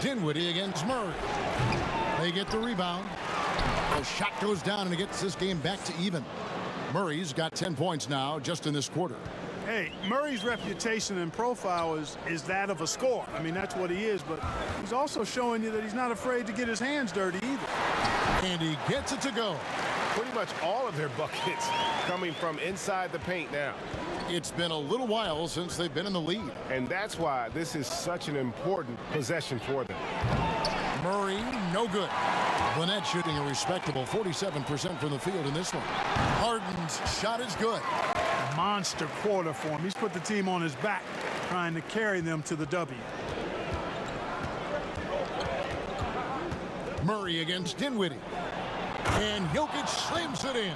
Dinwiddie against Murray. They get the rebound. The shot goes down and it gets this game back to even. Murray's got 10 points now just in this quarter. Hey, Murray's reputation and profile is that of a scorer. I mean, that's what he is, but he's also showing you that he's not afraid to get his hands dirty either. And he gets it to go. Pretty much all of their buckets coming from inside the paint now. It's been a little while since they've been in the lead. And that's why this is such an important possession for them. Murray, no good. The Nets shooting a respectable 47% from the field in this one. Harden's shot is good. A monster quarter for him. He's put the team on his back, trying to carry them to the W. Murray against Dinwiddie. And Jokic slams it in.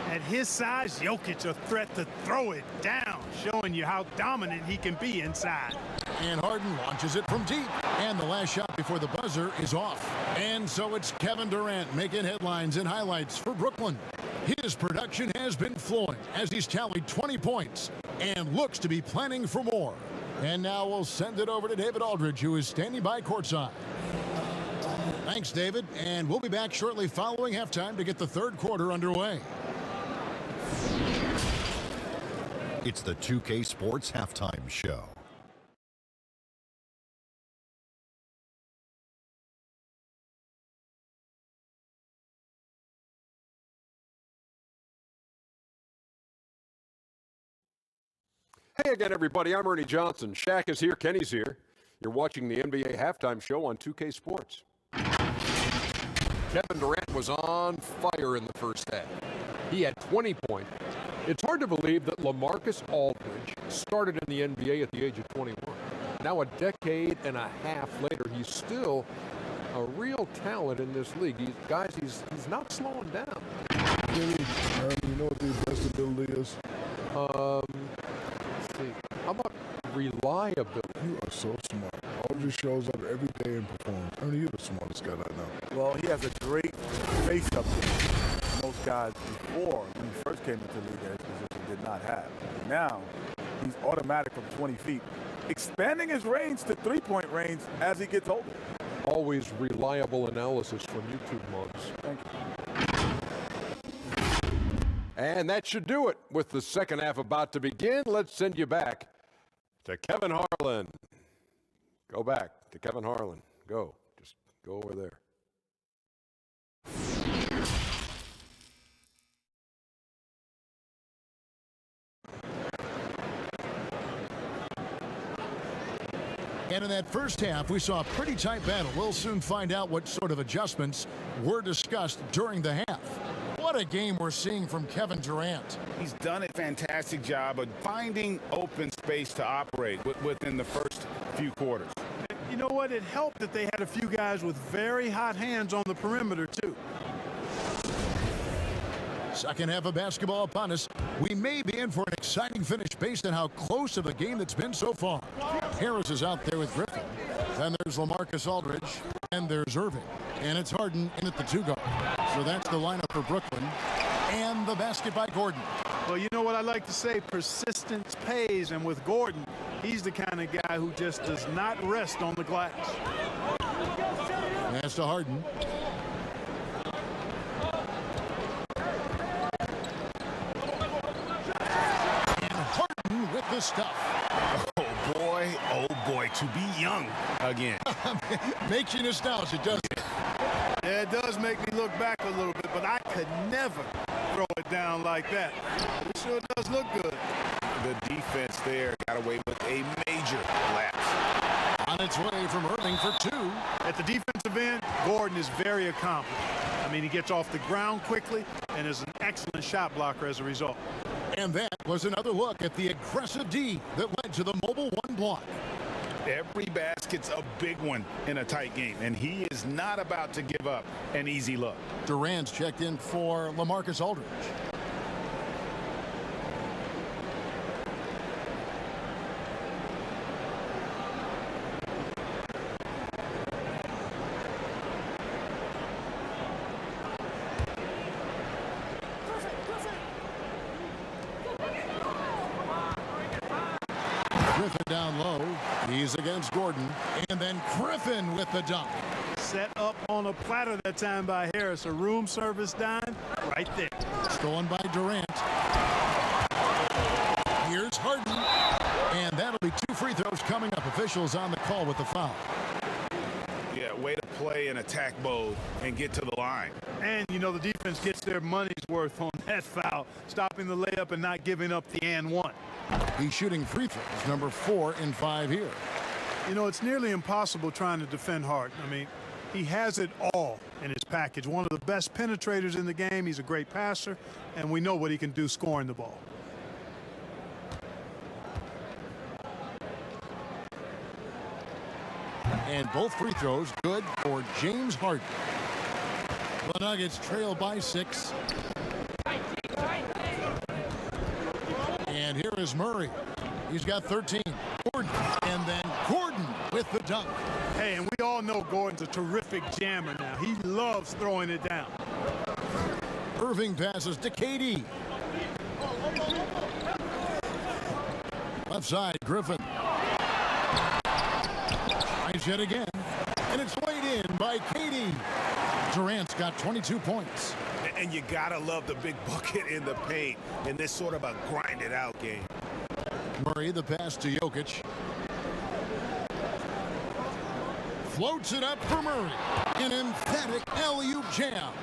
At his size, Jokic a threat to throw it down, showing you how dominant he can be inside. And Harden launches it from deep. And the last shot before the buzzer is off. And so it's Kevin Durant making headlines and highlights for Brooklyn. His production has been flowing as he's tallied 20 points and looks to be planning for more. And now we'll send it over to David Aldridge, who is standing by courtside. Thanks, David. And we'll be back shortly following halftime to get the third quarter underway. It's the 2K Sports Halftime Show. Hey again, everybody. I'm Ernie Johnson. Shaq is here. Kenny's here. You're watching the NBA Halftime Show on 2K Sports. Kevin Durant was on fire in the first half. He had 20 points. It's hard to believe that LaMarcus Aldridge started in the NBA at the age of 21. Now a decade and a half later, he's still a real talent in this league. He's not slowing down. You know what the best ability is? Let's see. How about reliability? You are so smart. Aldridge shows up every day and performs. I mean, you're the smartest guy I know. Well, he has a great face up there. Most guys before, when he first came into the league, his position did not have. Now, he's automatic from 20 feet, expanding his range to three-point range as he gets older. Always reliable analysis from YouTube mugs. Thank you. And that should do it. With the second half about to begin, let's send you back to Kevin Harlan. Go back to Kevin Harlan. Go. Just go over there. And in that first half, we saw a pretty tight battle. We'll soon find out what sort of adjustments were discussed during the half. What a game we're seeing from Kevin Durant. He's done a fantastic job of finding open space to operate within the first few quarters. You know what? It helped that they had a few guys with very hot hands on the perimeter, too. Second half of basketball upon us. We may be in for an exciting finish based on how close of a game that's been so far. Harris is out there with Griffin. Then there's LaMarcus Aldridge. And there's Irving. And it's Harden in at the two guard. So that's the lineup for Brooklyn. And the basket by Gordon. Well, you know what I like to say? Persistence pays. And with Gordon, he's the kind of guy who just does not rest on the glass. Pass to Harden. And Harden with the stuff. Oh boy, to be young again. Makes you nostalgic, doesn't it? Yeah, it does make me look back a little bit, but I could never throw it down like that. It sure does look good. The defense there got away with a major lapse. On its way from Irving for two. At the defensive end, Gordon is very accomplished. I mean, he gets off the ground quickly and is an excellent shot blocker as a result. And that was another look at the aggressive D that led to the mobile one block. Every basket's a big one in a tight game, and he is not about to give up an easy look. Durant's checked in for LaMarcus Aldridge. Griffin down low. He's against Gordon. And then Griffin with the dunk. Set up on a platter that time by Harris. A room service dime right there. Stolen by Durant. Here's Harden. And that'll be two free throws coming up. Officials on the call with the foul. Yeah, way to play in attack mode and get to the line. And, you know, the defense gets their money's worth on that foul, stopping the layup and not giving up the and one. He's shooting free throws, number 4 in 5 here. You know, it's nearly impossible trying to defend Harden. I mean, he has it all in his package. One of the best penetrators in the game. He's a great passer, and we know what he can do scoring the ball. And both free throws good for James Harden. The Nuggets trail by 6. And here is Murray. He's got 13. Gordon. And then Gordon with the dunk. Hey, and we all know Gordon's a terrific jammer now. He loves throwing it down. Irving passes to KD. Left side, Griffin. Tries yet again. And it's laid in by KD. Durant's got 22 points. And you gotta love the big bucket in the paint in this sort of a grinded-out game. Murray, the pass to Jokic. Floats it up for Murray. An emphatic alley-oop jam.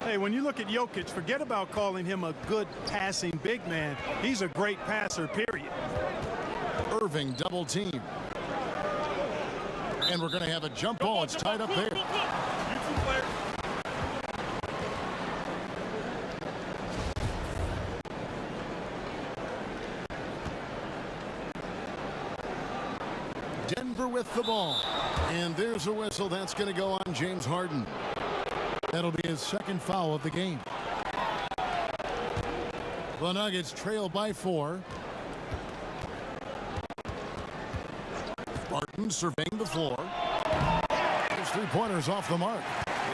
Hey, when you look at Jokic, forget about calling him a good passing big man. He's a great passer, period. Irving double team. And we're going to have a jump ball. It's tied up there. Denver with the ball. And there's a whistle. That's going to go on James Harden. That'll be his second foul of the game. The Nuggets trail by 4. Barton surveying the floor. His three-pointers off the mark.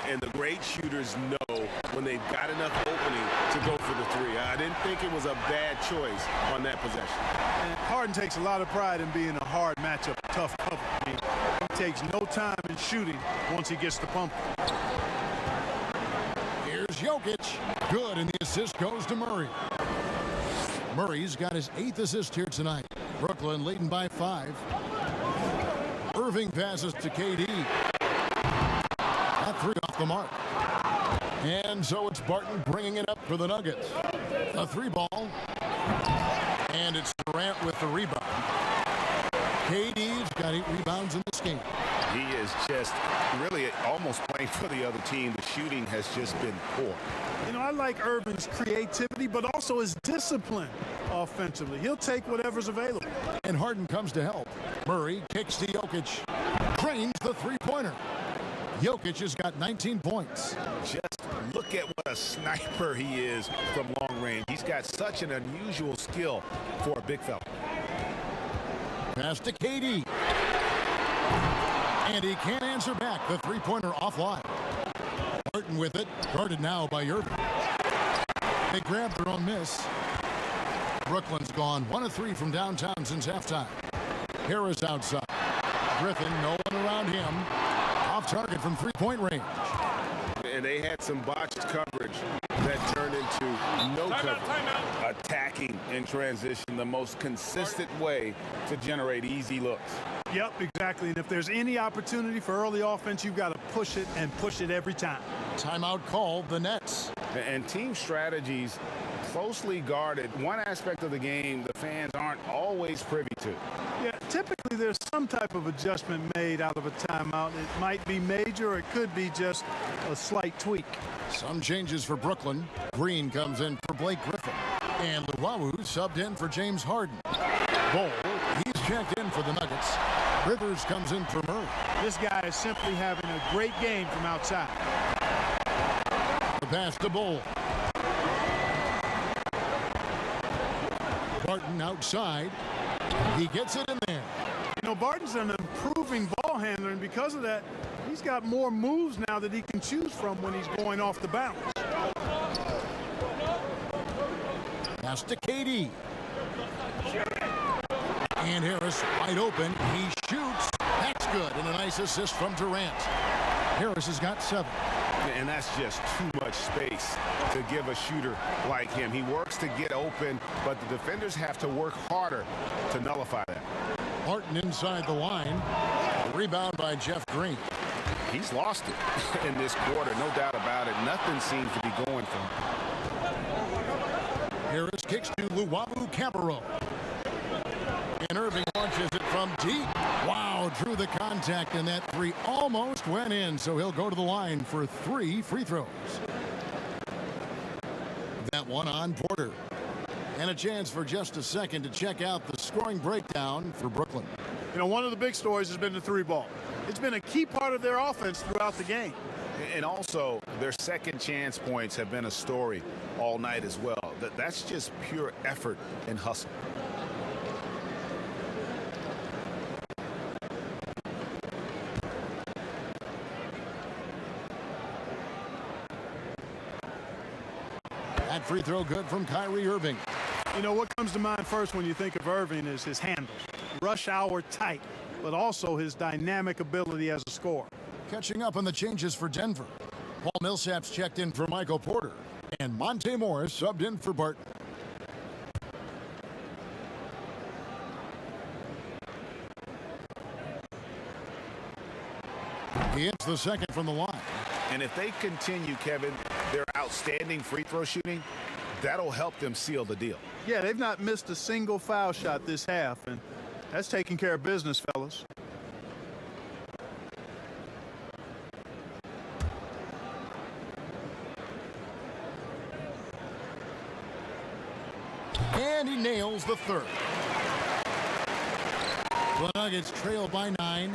And the great shooters know when they've got enough opening to go for the three. I didn't think it was a bad choice on that possession. And Harden takes a lot of pride in being a hard matchup, tough cover. I mean, he takes no time in shooting once he gets the pump. Here's Jokic. Good, and the assist goes to Murray. Murray's got his 8th assist here tonight. Brooklyn leading by 5. Irving passes to KD. That 3 off the mark. And so it's Barton bringing it up for the Nuggets. A 3 ball. And it's Durant with the rebound. KD's got 8 rebounds in this game. He is just really almost playing for the other team. The shooting has just been poor. You know, I like Irving's creativity, but also his discipline offensively. He'll take whatever's available. And Harden comes to help. Murray kicks to Jokic. Drains the three-pointer. Jokic has got 19 points. Just look at what a sniper he is from long range. He's got such an unusual skill for a big fella. Pass to KD. And he can't answer back. The three-pointer offline. Barton with it. Guarded now by Irving. They grab their own miss. Brooklyn's gone 1 of 3 from downtown since halftime. Harris outside. Griffin, no one around him. Off target from three-point range. And they had some botched coverage that turned into no coverage. Timeout. Attacking in transition, the most consistent way to generate easy looks. Yep, exactly. And if there's any opportunity for early offense, you've got to push it and push it every time. Timeout called the Nets. And team strategies closely guarded. One aspect of the game the fans aren't always privy to. Yeah, typically there's some type of adjustment made out of a timeout. It might be major or it could be just a slight tweak. Some changes for Brooklyn. Green comes in for Blake Griffin. And Luwawu subbed in for James Harden. Bol, he's checked in for the Nuggets. Rivers comes in for Murray. This guy is simply having a great game from outside. The pass to Bol. Barton outside. He gets it in there. You know, Barton's an improving ball handler, and because of that, he's got more moves now that he can choose from when he's going off the bounce. Pass to KD. And Harris wide open. He shoots. That's good. And a nice assist from Durant. Harris has got 7. And that's just too much space to give a shooter like him. He works to get open, but the defenders have to work harder to nullify that. Barton inside the line. Rebound by Jeff Green. He's lost it in this quarter, no doubt about it. Nothing seems to be going for him. Harris kicks to Luwawu Cabarro. And Irving launches it from deep. Wow, drew the contact, and that 3 almost went in, so he'll go to the line for 3 free throws. That one on Porter. And a chance for just a second to check out the scoring breakdown for Brooklyn. You know, one of the big stories has been the 3-ball. It's been a key part of their offense throughout the game. And also, their second chance points have been a story all night as well. That's just pure effort and hustle. That free throw good from Kyrie Irving. You know, what comes to mind first when you think of Irving is his handles. Rush hour tight. but also his dynamic ability as a scorer. Catching up on the changes for Denver. Paul Millsap's checked in for Michael Porter, and Monte Morris subbed in for Barton. He hits the second from the line. And if they continue, Kevin, their outstanding free throw shooting, that'll help them seal the deal. Yeah, they've not missed a single foul shot this half, and that's taking care of business, fellas. And he nails the third. The Nuggets trail by 9.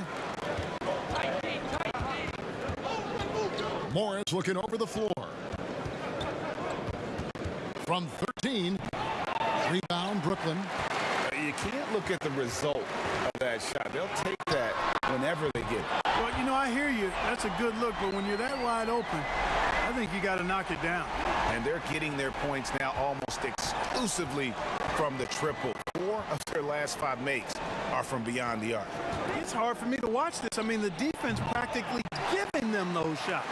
Morris looking over the floor. From 13, rebound Brooklyn. You can't look at the result of that shot. They'll take that whenever they get it. Well, you know, I hear you. That's a good look, but when you're that wide open, I think you got to knock it down. And they're getting their points now almost exclusively from the triple. 4 of their last 5 makes are from beyond the arc. It's hard for me to watch this. I mean, the defense practically giving them those shots.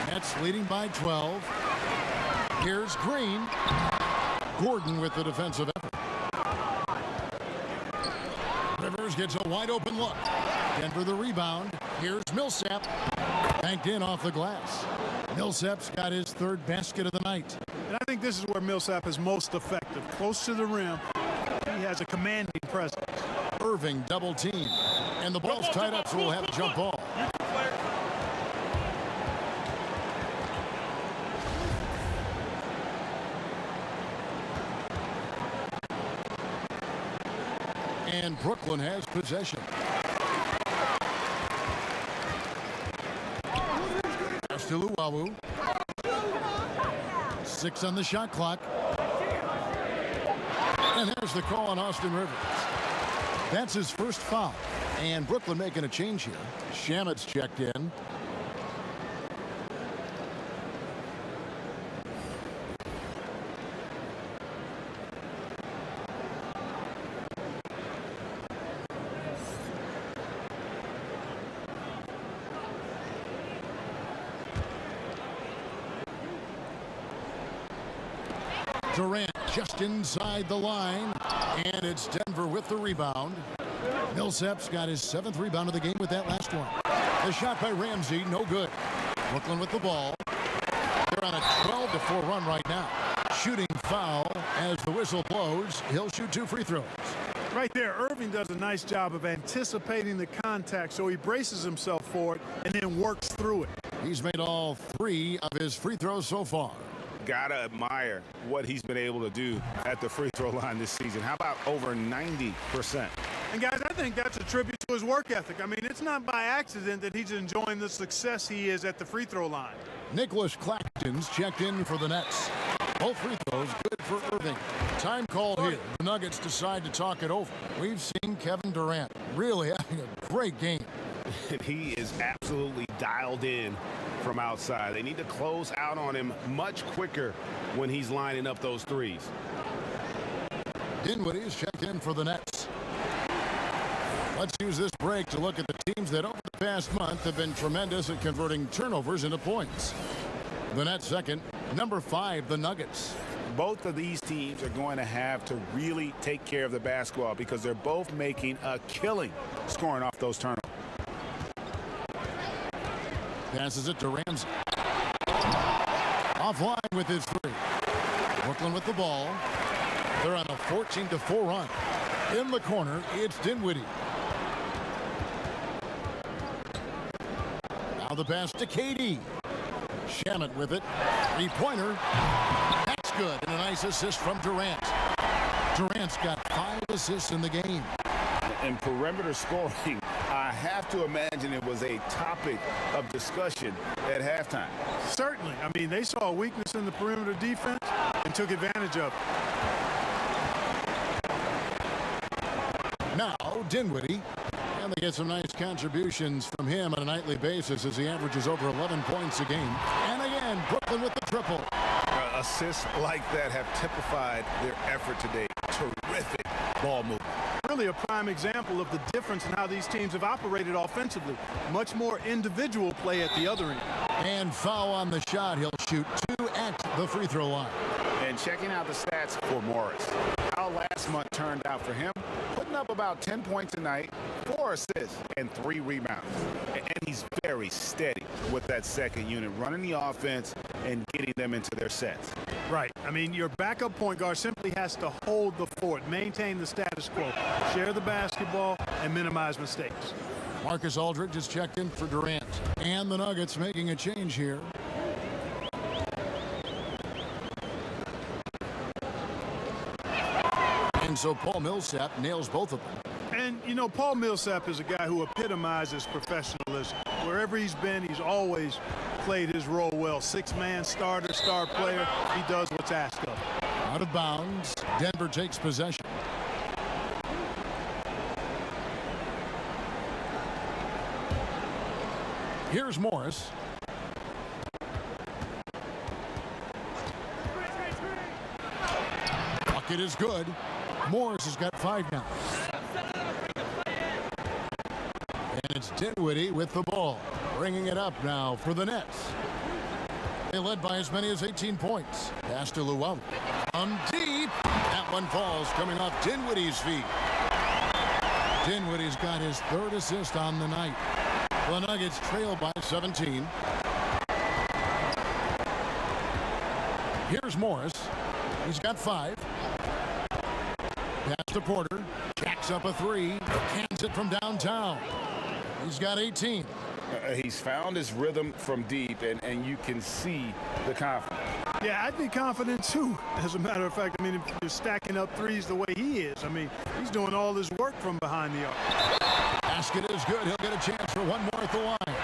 Nets leading by 12. Here's Green. Gordon with the defensive effort. Rivers gets a wide open look. Denver the rebound. Here's Millsap. Banked in off the glass. Millsap's got his 3rd basket of the night. And I think this is where Millsap is most effective. Close to the rim. He has a commanding presence. Irving double team. And the ball's tied up, so we'll have a jump ball. And Brooklyn has possession. To Luwawu. 6 on the shot clock. And there's the call on Austin Rivers. That's his first foul. And Brooklyn making a change here. Shamet's checked in. Durant just inside the line, and it's Denver with the rebound. Millsap's got his 7th rebound of the game with that last one. The shot by Ramsey, no good. Brooklyn with the ball. They're on a 12-4 run right now. Shooting foul as the whistle blows. He'll shoot 2 free throws. Right there, Irving does a nice job of anticipating the contact, so he braces himself for it and then works through it. He's made all 3 of his free throws so far. Gotta admire what he's been able to do at the free throw line this season. How about over 90%? And guys, I think that's a tribute to his work ethic. I mean, it's not by accident that he's enjoying the success he is at the free throw line. Nicholas Claxton's checked in for the Nets. Both free throws good for Irving. Time called here. The Nuggets decide to talk it over. We've seen Kevin Durant really having a great game. He is absolutely dialed in from outside. They need to close out on him much quicker when he's lining up those threes. Dinwiddie's checked in for the Nets. Let's use this break to look at the teams that over the past month have been tremendous at converting turnovers into points. The Nets second, number 5, the Nuggets. Both of these teams are going to have to really take care of the basketball because they're both making a killing scoring off those turnovers. Passes it to Ramsey. Offline with his 3. Brooklyn with the ball. They're on a 14-4 run. In the corner, it's Dinwiddie. Now the pass to KD. Shamet with it. 3-pointer. That's good. And a nice assist from Durant. Durant's got 5 assists in the game. And perimeter scoring, I have to imagine it was a topic of discussion at halftime. Certainly. I mean, they saw a weakness in the perimeter defense and took advantage of it. Now, Dinwiddie. And they get some nice contributions from him on a nightly basis as he averages over 11 points a game. And again, Brooklyn with the triple. Assists like that have typified their effort today. Terrific ball movement. really a prime example of the difference in how these teams have operated offensively. Much more individual play at the other end. And foul on the shot. He'll shoot 2 at the free throw line. And checking out the stats for Morris, how last month turned out for him, putting up about 10 points a night, 4 assists, and 3 rebounds. And he's very steady with that second unit, running the offense and getting them into their sets. Right. I mean, your backup point guard simply has to hold the fort, maintain the status quo, share the basketball, and minimize mistakes. Marcus Aldridge is checked in for Durant. And the Nuggets making a change here. And so Paul Millsap nails both of them. And, you know, Paul Millsap is a guy who epitomizes professionalism. Wherever he's been, he's always played his role well. Six-man starter, star player. He does what's asked of him. Out of bounds. Denver takes possession. Here's Morris. Bucket is good. Morris has got 5 now. And it's Dinwiddie with the ball, bringing it up now for the Nets. They led by as many as 18 points. Pass to Luau. Deep. That one falls, coming off Dinwiddie's feet. Dinwiddie's got his 3rd assist on the night. The Nuggets trail by 17. Here's Morris. He's got 5. Pass to Porter. Jacks up a 3. Cans it from downtown. He's got 18. He's found his rhythm from deep, and you can see the confidence. Yeah, I'd be confident too. As a matter of fact, I mean, if you're stacking up threes the way he is, I mean, he's doing all his work from behind the arc. Basket is good. He'll get a chance for one more at the line.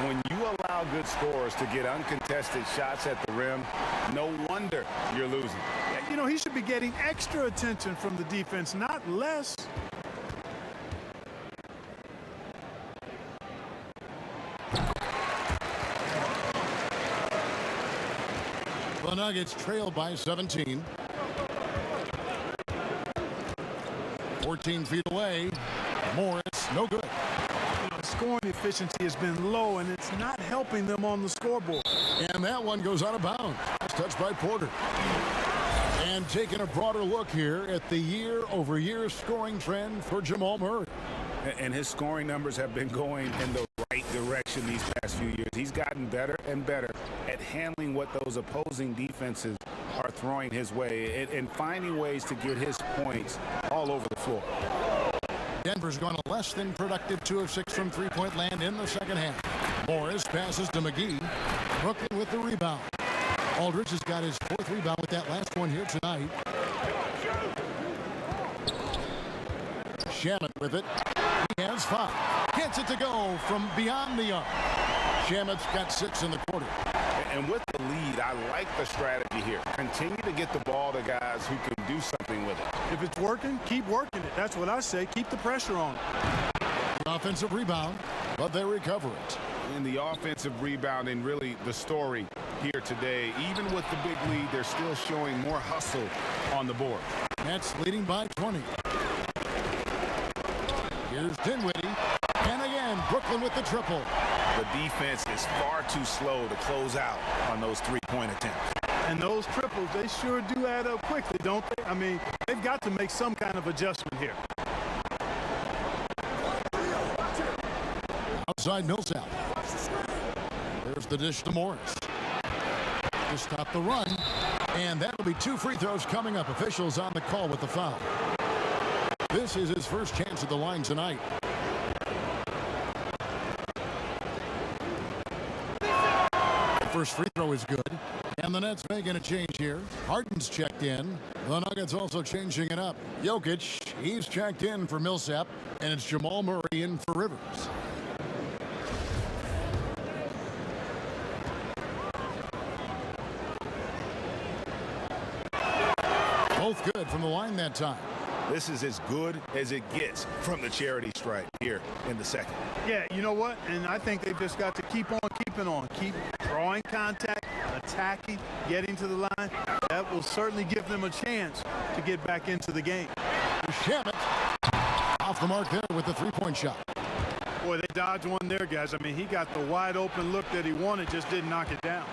When you allow good scorers to get uncontested shots at the rim, no wonder you're losing. Yeah, you know, he should be getting extra attention from the defense, not less. The Nuggets trail by 17. 14 feet away. Morris, no good. Scoring efficiency has been low, and it's not helping them on the scoreboard. And that one goes out of bounds. It's touched by Porter. And taking a broader look here at the year-over-year scoring trend for Jamal Murray. And his scoring numbers have been going in the right direction these past few years. He's gotten better and better at handling what those opposing defenses are throwing his way and finding ways to get his points all over the floor. Denver's gone a less than productive 2 of 6 from three-point land in the second half. Morris passes to McGee. Brooklyn with the rebound. Aldridge has got his 4th rebound with that last one here tonight. Shamet with it. He has 5. Gets it to go from beyond the arc. Shamet's got 6 in the quarter. And with the lead, I like the strategy here. Continue to get the ball to guys who can do something with it. If it's working, keep working it. That's what I say. Keep the pressure on. Offensive rebound, but they recover it. In the offensive rebounding, really the story here today. Even with the big lead, they're still showing more hustle on the board. Nets leading by 20. Here's Dinwiddie. And again, Brooklyn with the triple. The defense is far too slow to close out on those three-point attempts. And those triples, they sure do add up quickly, don't they? I mean, they've got to make some kind of adjustment here. Outside Millsap. There's the dish to Morris. To stop the run. And that'll be 2 free throws coming up. Officials on the call with the foul. This is his first chance at the line tonight. First free throw is good. And the Nets making a change here. Harden's checked in. The Nuggets also changing it up. Jokic, he's checked in for Millsap. And it's Jamal Murray in for Rivers. Both good from the line that time. This is as good as it gets from the charity stripe here in the second. Yeah, you know what? And I think they've just got to keep on keeping on. Keep drawing contact, attacking, getting to the line. That will certainly give them a chance to get back into the game. Shamet off the mark there with the three-point shot. Boy, they dodged one there, guys. I mean, he got the wide open look that he wanted, just didn't knock it down.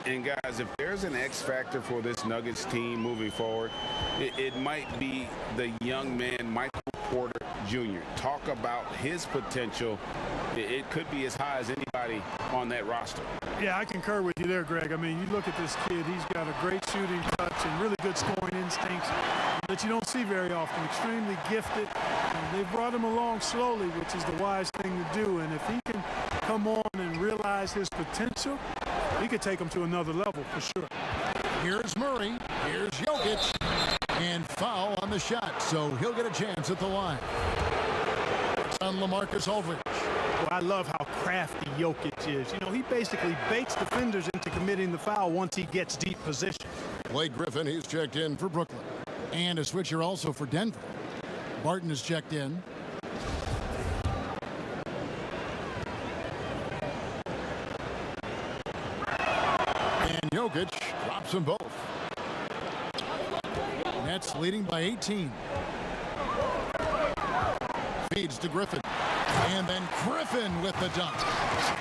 And guys, if there's an X factor for this Nuggets team moving forward, it might be the young man, Michael Porter Jr. Talk about his potential. It could be as high as anybody on that roster. Yeah, I concur with you there, Greg. I mean, you look at this kid, he's got a great shooting touch and really good scoring instincts that you don't see very often. Extremely gifted. And they've brought him along slowly, which is the wise thing to do. And if he can come on and realize his potential, he could take him to another level for sure. Here's Murray. Here's Jokic. And foul on the shot, so he'll get a chance at the line. It's on LaMarcus Aldridge. Well, I love how crafty Jokic is. You know, he basically baits defenders into committing the foul once he gets deep position. Blake Griffin, he's checked in for Brooklyn. And a switcher also for Denver. Barton is checked in. And Jokic drops them both. Nets leading by 18. Feeds to Griffin. And then Griffin with the dunk.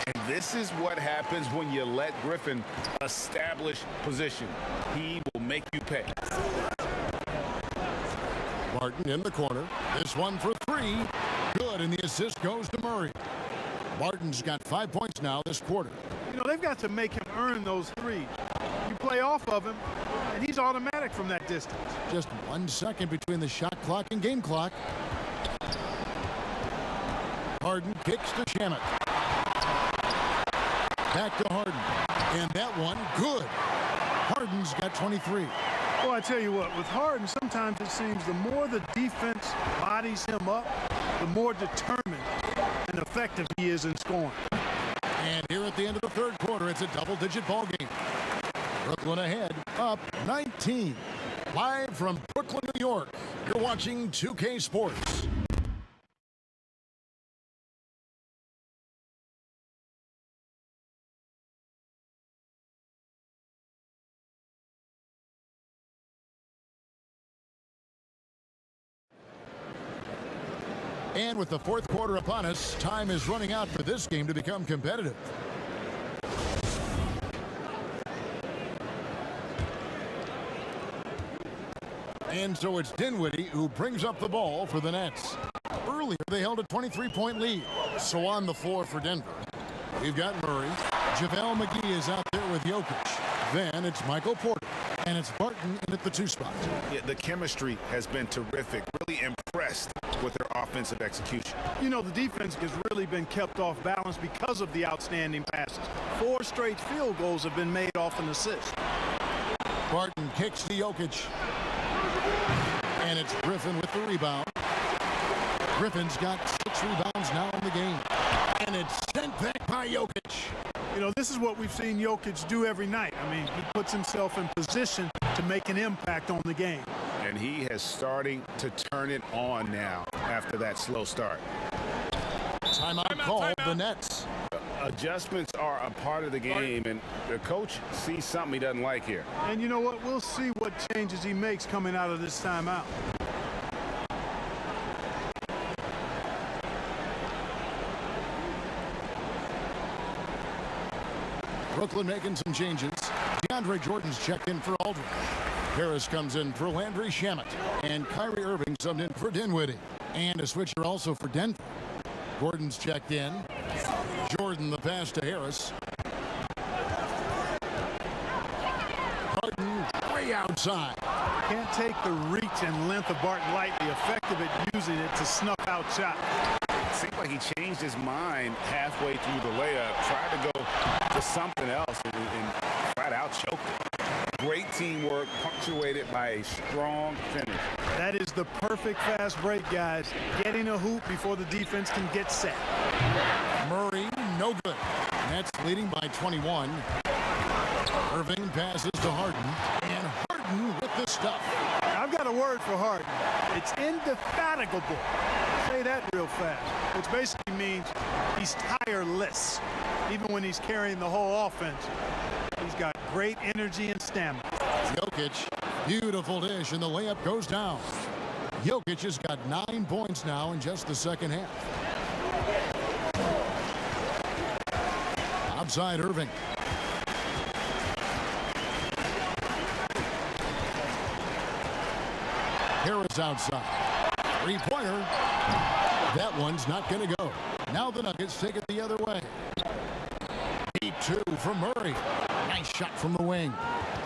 And this is what happens when you let Griffin establish position. He will make you pay. Barton in the corner. This one for three. Good, and the assist goes to Murray. Barton's got 5 points now this quarter. You know, they've got to make him earn those threes. You play off of him, and he's automatic from that distance. Just 1 second between the shot clock and game clock. Harden kicks to Shamet. Back to Harden. And that one, good. Harden's got 23. Well, I tell you what, with Harden, sometimes it seems the more the defense bodies him up, the more determined and effective he is in scoring. And here at the end of the third quarter, it's a double-digit ball game. Brooklyn ahead, up 19. Live from Brooklyn, New York, you're watching 2K Sports. And with the fourth quarter upon us, time is running out for this game to become competitive. And so it's Dinwiddie who brings up the ball for the Nets. Earlier, they held a 23-point lead. So on the floor for Denver, we've got Murray. JaVale McGee is out there with Jokic. Then it's Michael Porter. And it's Barton in at the 2 spot. Yeah, the chemistry has been terrific. Really impressed with their offensive execution. You know, the defense has really been kept off balance because of the outstanding passes. 4 straight field goals have been made off an assist. Barton kicks to Jokic. And it's Griffin with the rebound. Griffin's got 6 rebounds now in the game. And it's sent back by Jokic. You know, this is what we've seen Jokic do every night. I mean, he puts himself in position to make an impact on the game. And he has starting to turn it on now after that slow start. Timeout call, the Nets. Adjustments are a part of the game, and the coach sees something he doesn't like here. And you know what? We'll see what changes he makes coming out of this timeout. Brooklyn making some changes. DeAndre Jordan's checked in for Aldridge. Harris comes in for Landry Shamet. And Kyrie Irving subbed in for Dinwiddie. And a switcher also for Denver. Gordon's checked in. Jordan the pass to Harris. Harden way outside. Can't take the reach and length of Barton lightly. Effective at using it to snuff out shots. It seemed like he changed his mind halfway through the layup, tried to go to something else, and flat out choked it. Great teamwork, punctuated by a strong finish. That is the perfect fast break, guys. Getting a hoop before the defense can get set. Murray, no good. Nets leading by 21. Irving passes to Harden, and Harden with the stuff. I've got a word for Harden. It's indefatigable. Say that real fast. Which basically means he's tireless. Even when he's carrying the whole offense, he's got great energy and stamina. Jokic, beautiful dish, and the layup goes down. Jokic has got 9 points now in just the second half. Outside Irving. Harris outside. Three-pointer. That one's not going to go. Now the Nuggets take it the other way. 8-2 from Murray. Nice shot from the wing.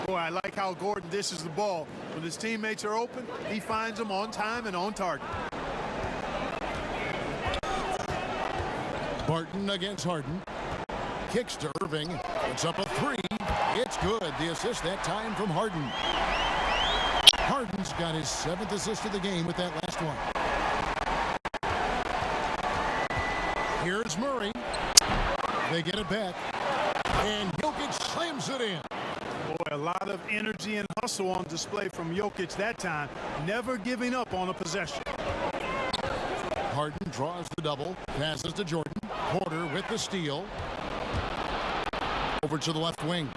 Boy, I like how Gordon dishes the ball. When his teammates are open, he finds them on time and on target. Barton against Harden. Kicks to Irving. Puts up a three. It's good. The assist that time from Harden. Harden's got his 7th assist of the game with that last one. Here's Murray. They get it back. And Jokic slams it in. Boy, a lot of energy and hustle on display from Jokic that time. Never giving up on a possession. Harden draws the double. Passes to Jordan. Porter with the steal. Over to the left wing.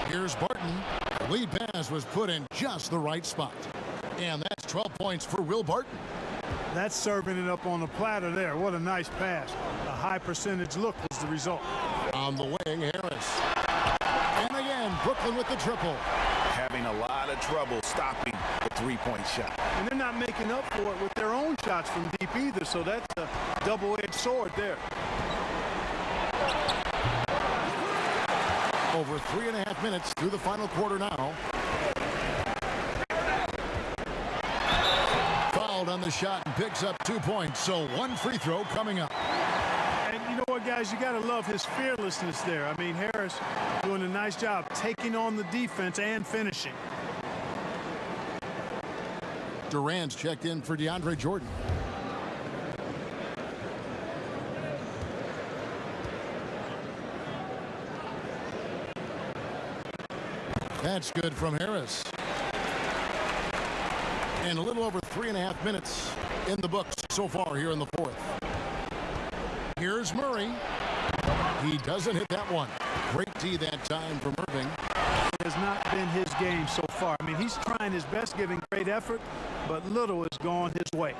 Here's Barton. The lead pass was put in just the right spot. And that's 12 points for Will Barton. That's serving it up on a platter there. What a nice pass. A high percentage look was the result. On the wing, Harris. And again, Brooklyn with the triple. Having a lot of trouble stopping the three-point shot. And they're not making up for it with their own shots from deep either, so that's a double-edged sword there. Over 3.5 minutes through the final quarter now. Fouled on the shot and picks up 2 points, so one free throw coming up. And you know what, guys? You got to love his fearlessness there. I mean, Harris doing a nice job taking on the defense and finishing. Durant's checked in for DeAndre Jordan. That's good from Harris. And a little over 3.5 minutes in the books so far here in the fourth. Here's Murray. He doesn't hit that one. Great D that time from Irving. It has not been his game so far. I mean, he's trying his best, giving great effort, but little has gone his way.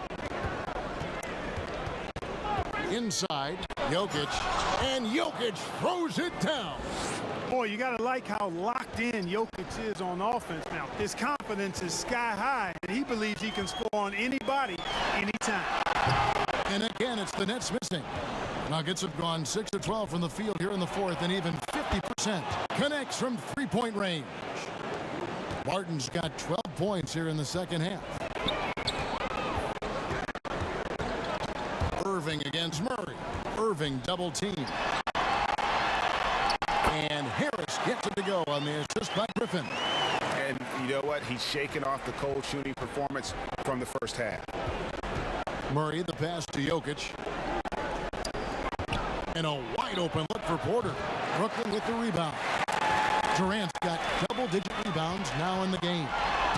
Inside, Jokic, and Jokic throws it down. Boy, you got to like how locked in Jokic is on offense now. His confidence is sky high, and he believes he can score on anybody, anytime. And again, it's the Nets missing. Nuggets have gone 6 of 12 from the field here in the fourth, and even 50% connects from three-point range. Barton's got 12 points here in the second half. Irving against Murray. Irving double team. And Harris gets it to go on the assist by Griffin. And you know what? He's shaking off the cold shooting performance from the first half. Murray, the pass to Jokic. And a wide open look for Porter. Brooklyn with the rebound. Durant's got double-digit rebounds now in the game.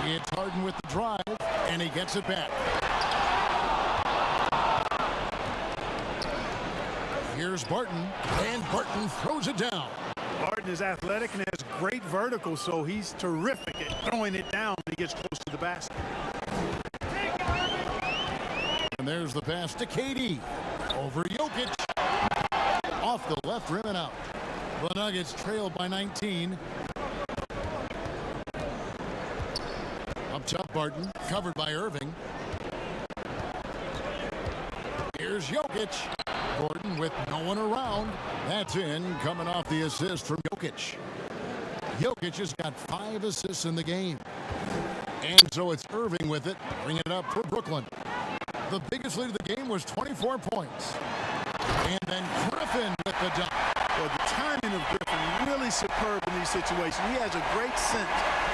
It's Harden with the drive, and he gets it back. Here's Barton, and Barton throws it down. Barton is athletic and has great vertical, so he's terrific at throwing it down when he gets close to the basket. And there's the pass to KD. Over Jokic. Off the left rim and out. The Nuggets trailed by 19. Up top, Barton, covered by Irving. Here's Jokic. Gordon with no one around. That's in, coming off the assist from Jokic. Jokic has got 5 assists in the game. And so it's Irving with it, bringing it up for Brooklyn. The biggest lead of the game was 24 points. And then Griffin with the dunk. Well, the timing of Griffin really superb in these situations. He has a great sense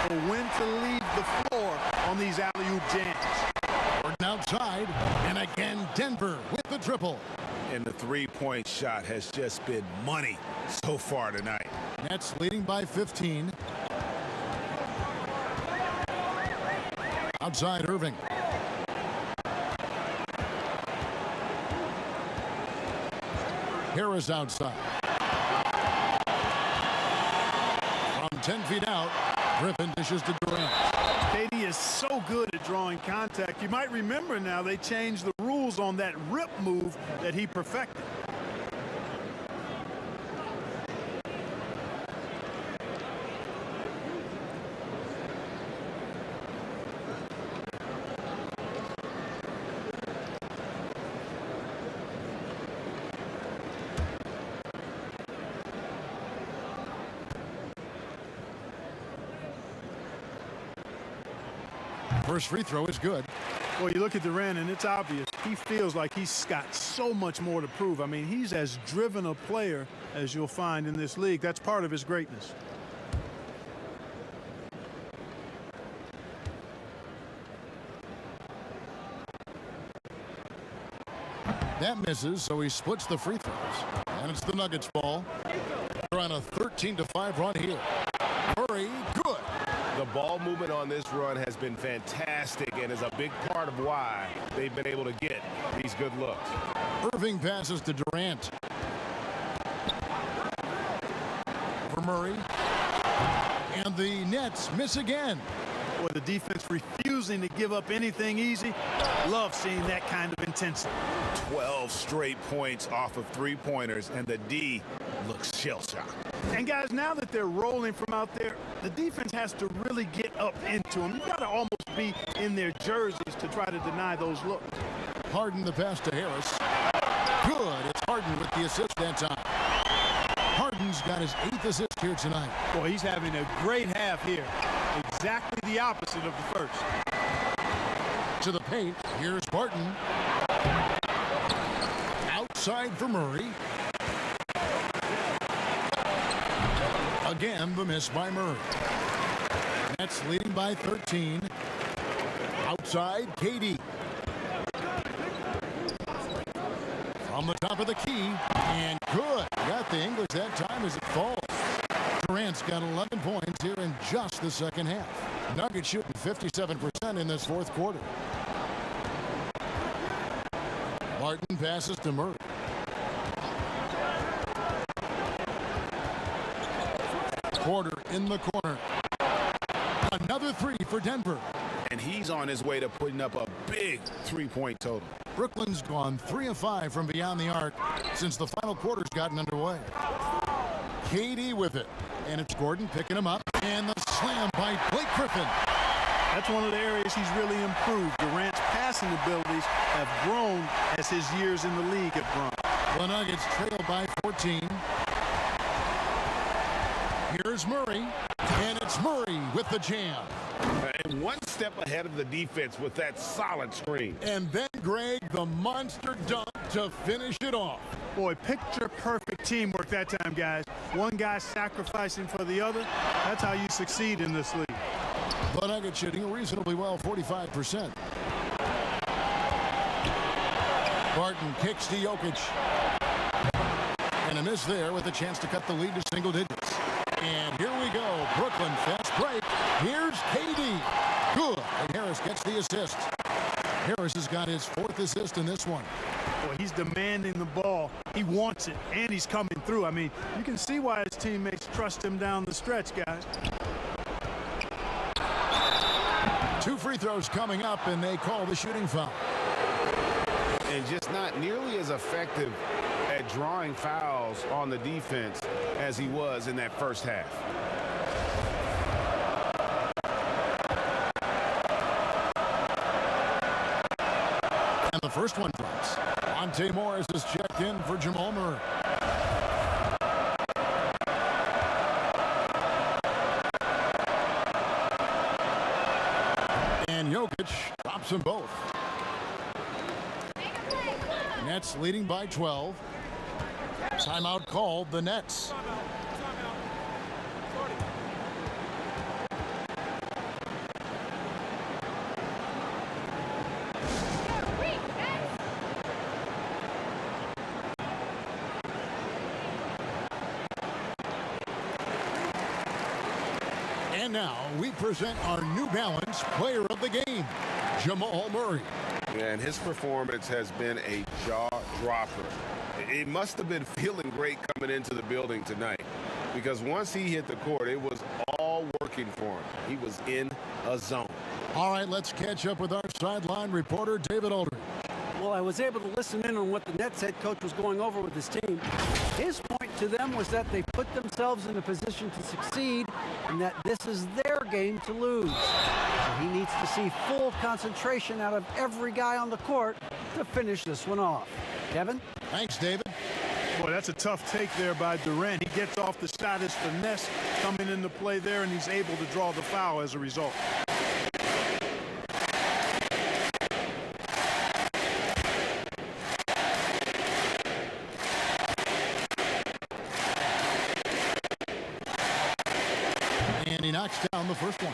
for when to leave the floor on these alley-oop jams. Gordon outside, and again Denver with the triple. And the three-point shot has just been money so far tonight. Nets leading by 15. Outside Irving. Harris outside. From 10 feet out, Griffin dishes to Durant. KD is so good at drawing contact. You might remember now they changed the rules on that rip move that he perfected. First free throw is good. Well, you look at Durant, and it's obvious. He feels like he's got so much more to prove. I mean, he's as driven a player as you'll find in this league. That's part of his greatness. That misses, so he splits the free throws. And it's the Nuggets ball. They're on a 13-5 run here. Murray, good. The ball movement on this run has been fantastic and is a big part of why they've been able to get these good looks. Irving passes to Durant. For Murray. And the Nets miss again. Boy, the defense refusing to give up anything easy. Love seeing that kind of intensity. 12 straight points off of three-pointers, and the D looks shell-shocked. And guys, now that they're rolling from out there, the defense has to really get up into them. You've got to almost be in their jerseys to try to deny those looks. Harden the pass to Harris. Good. It's Harden with the assist that time. Harden's got his 8th assist here tonight. Boy, he's having a great half here. Exactly the opposite of the first. To the paint. Here's Barton. Outside for Murray. Again, the miss by Murray. Nets leading by 13. Outside, KD. From the top of the key. And good. Got the English that time as it falls. Durant's got 11 points here in just the second half. Nuggets shooting 57% in this fourth quarter. Barton passes to Murray. Porter in the corner. Another three for Denver. And he's on his way to putting up a big three-point total. Brooklyn's gone 3 of 5 from beyond the arc since the final quarter's gotten underway. KD with it. And it's Gordon picking him up. And the slam by Blake Griffin. That's one of the areas he's really improved. Durant's passing abilities have grown as his years in the league have grown. The Nuggets trail by 14. Here's Murray, and it's Murray with the jam. And one step ahead of the defense with that solid screen. And then Greg, the monster dunk to finish it off. Boy, picture perfect teamwork that time, guys. One guy sacrificing for the other. That's how you succeed in this league. The Nuggets shooting reasonably well, 45%. Barton kicks to Jokic. And a miss there with a chance to cut the lead to single digits. And here we go. Brooklyn fast break. Here's KD. Good. And Harris gets the assist. Harris has got his 4th assist in this one. Boy, he's demanding the ball. He wants it, and he's coming through. I mean, you can see why his teammates trust him down the stretch, guys. 2 free throws coming up, and they call the shooting foul. And just not nearly as effective at drawing fouls on the defense as he was in that first half. And the first one drops. Monte Morris is checked in for Jamal Murray. And Jokic drops them both. Nets leading by 12. Timeout called, the Nets. And now we present our New Balance Player of the Game, Jamal Murray. And his performance has been a jaw-dropper. It must have been feeling great coming into the building tonight, because once he hit the court, it was all working for him. He was in a zone. All right, let's catch up with our sideline reporter, David Aldridge. Well, I was able to listen in on what the Nets head coach was going over with his team. His point to them was that they put themselves in a position to succeed and that this is their game to lose. So he needs to see full concentration out of every guy on the court to finish this one off. Kevin? Thanks, David. Boy, that's a tough take there by Durant. He gets off the shot. His finesse coming into play there, and he's able to draw the foul as a result. And he knocks down the first one.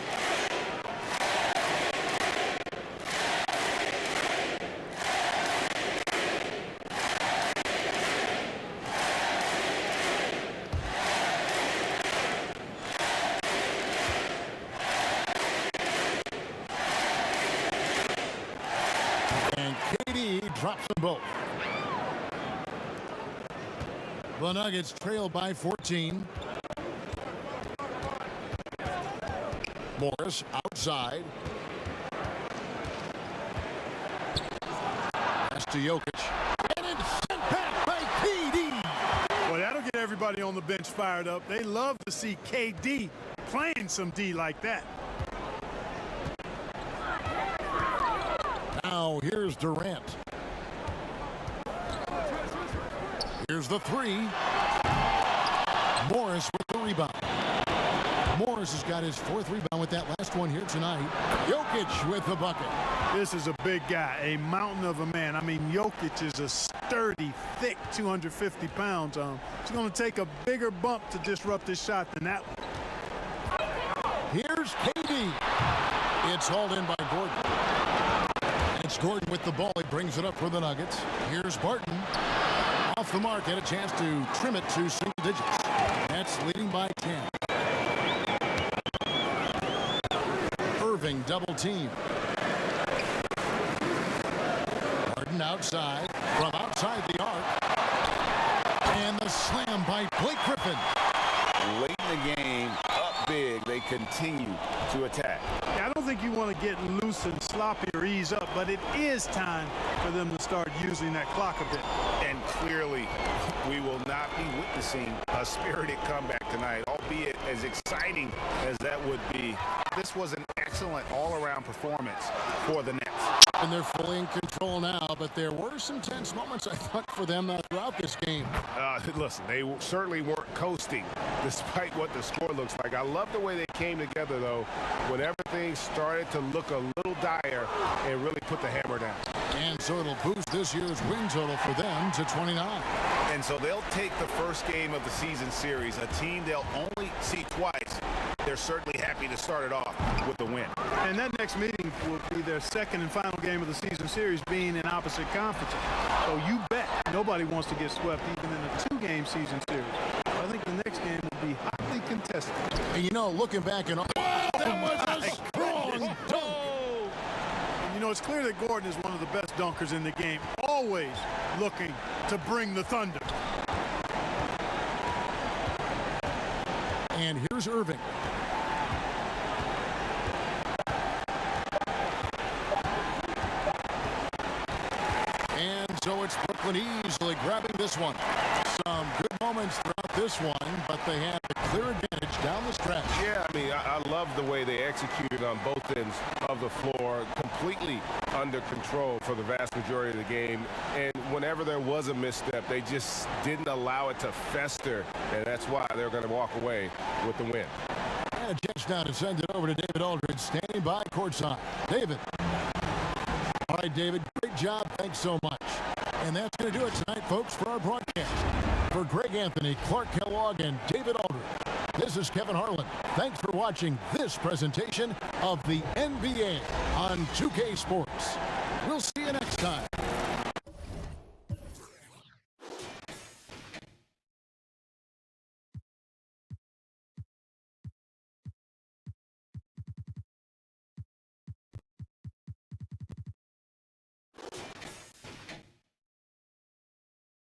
And KD drops them both. The Nuggets trail by 14. Morris outside. Pass to Jokic. And it's sent back by KD. Well, that'll get everybody on the bench fired up. They love to see KD playing some D like that. Now here's Durant. Here's the three. Morris with the rebound. Morris has got his fourth rebound with that last one here tonight. Jokic with the bucket. This is a big guy, a mountain of a man. I mean, Jokic is a sturdy, thick 250 pounds. It's going to take a bigger bump to disrupt his shot than that one. Here's KD. It's hauled in by Gordon. It's Gordon with the ball. He brings it up for the Nuggets. Here's Barton. Off the mark, and a chance to trim it to single digits. Nets leading by 10. Irving double team. Barton outside, from outside the arc. And the slam by Blake Griffin. Late in the game, up big, they continue to attack. Yeah, I don't think you want to get loose and sloppy or ease up, but it is time for them to start using that clock a bit. And clearly, we will not be witnessing a spirited comeback tonight, albeit as exciting as that would be. This was an excellent all-around performance for the Nets. And they're fully in control now, but there were some tense moments, I thought, for them throughout this game. Listen, they certainly weren't coasting, despite what the score looks like. I love the way they came together, though, when everything started to look a little dire and really put the hammer down. And so it'll boost this year's win total for them to 29. And so they'll take the first game of the season series, a team they'll only see twice. They're certainly happy to start it off with the win. And that next meeting will be their second and final game of the season series, being in opposite conferences. So you bet nobody wants to get swept even in a two-game season series. I think the next game will be hotly contested. And you know, looking back and that was a strong dunk. And you know, it's clear that Gordon is one of the best dunkers in the game, always looking to bring the thunder. And here's Irving. And so it's Brooklyn easily grabbing this one. Some good moments throughout this one, but they have a clear advantage down the stretch. Yeah, I mean, I love the way they executed on both ends of the floor, completely under control for the vast majority of the game. And whenever there was a misstep, they just didn't allow it to fester, and that's why they're going to walk away with the win. And a chance now to send it over to David Aldridge, standing by courtside. David. All right, David, great job. Thanks so much. And that's going to do it tonight, folks, for our broadcast. For Greg Anthony, Clark Kellogg, and David Aldridge, this is Kevin Harlan. Thanks for watching this presentation of the NBA on 2K Sports. We'll see you next time.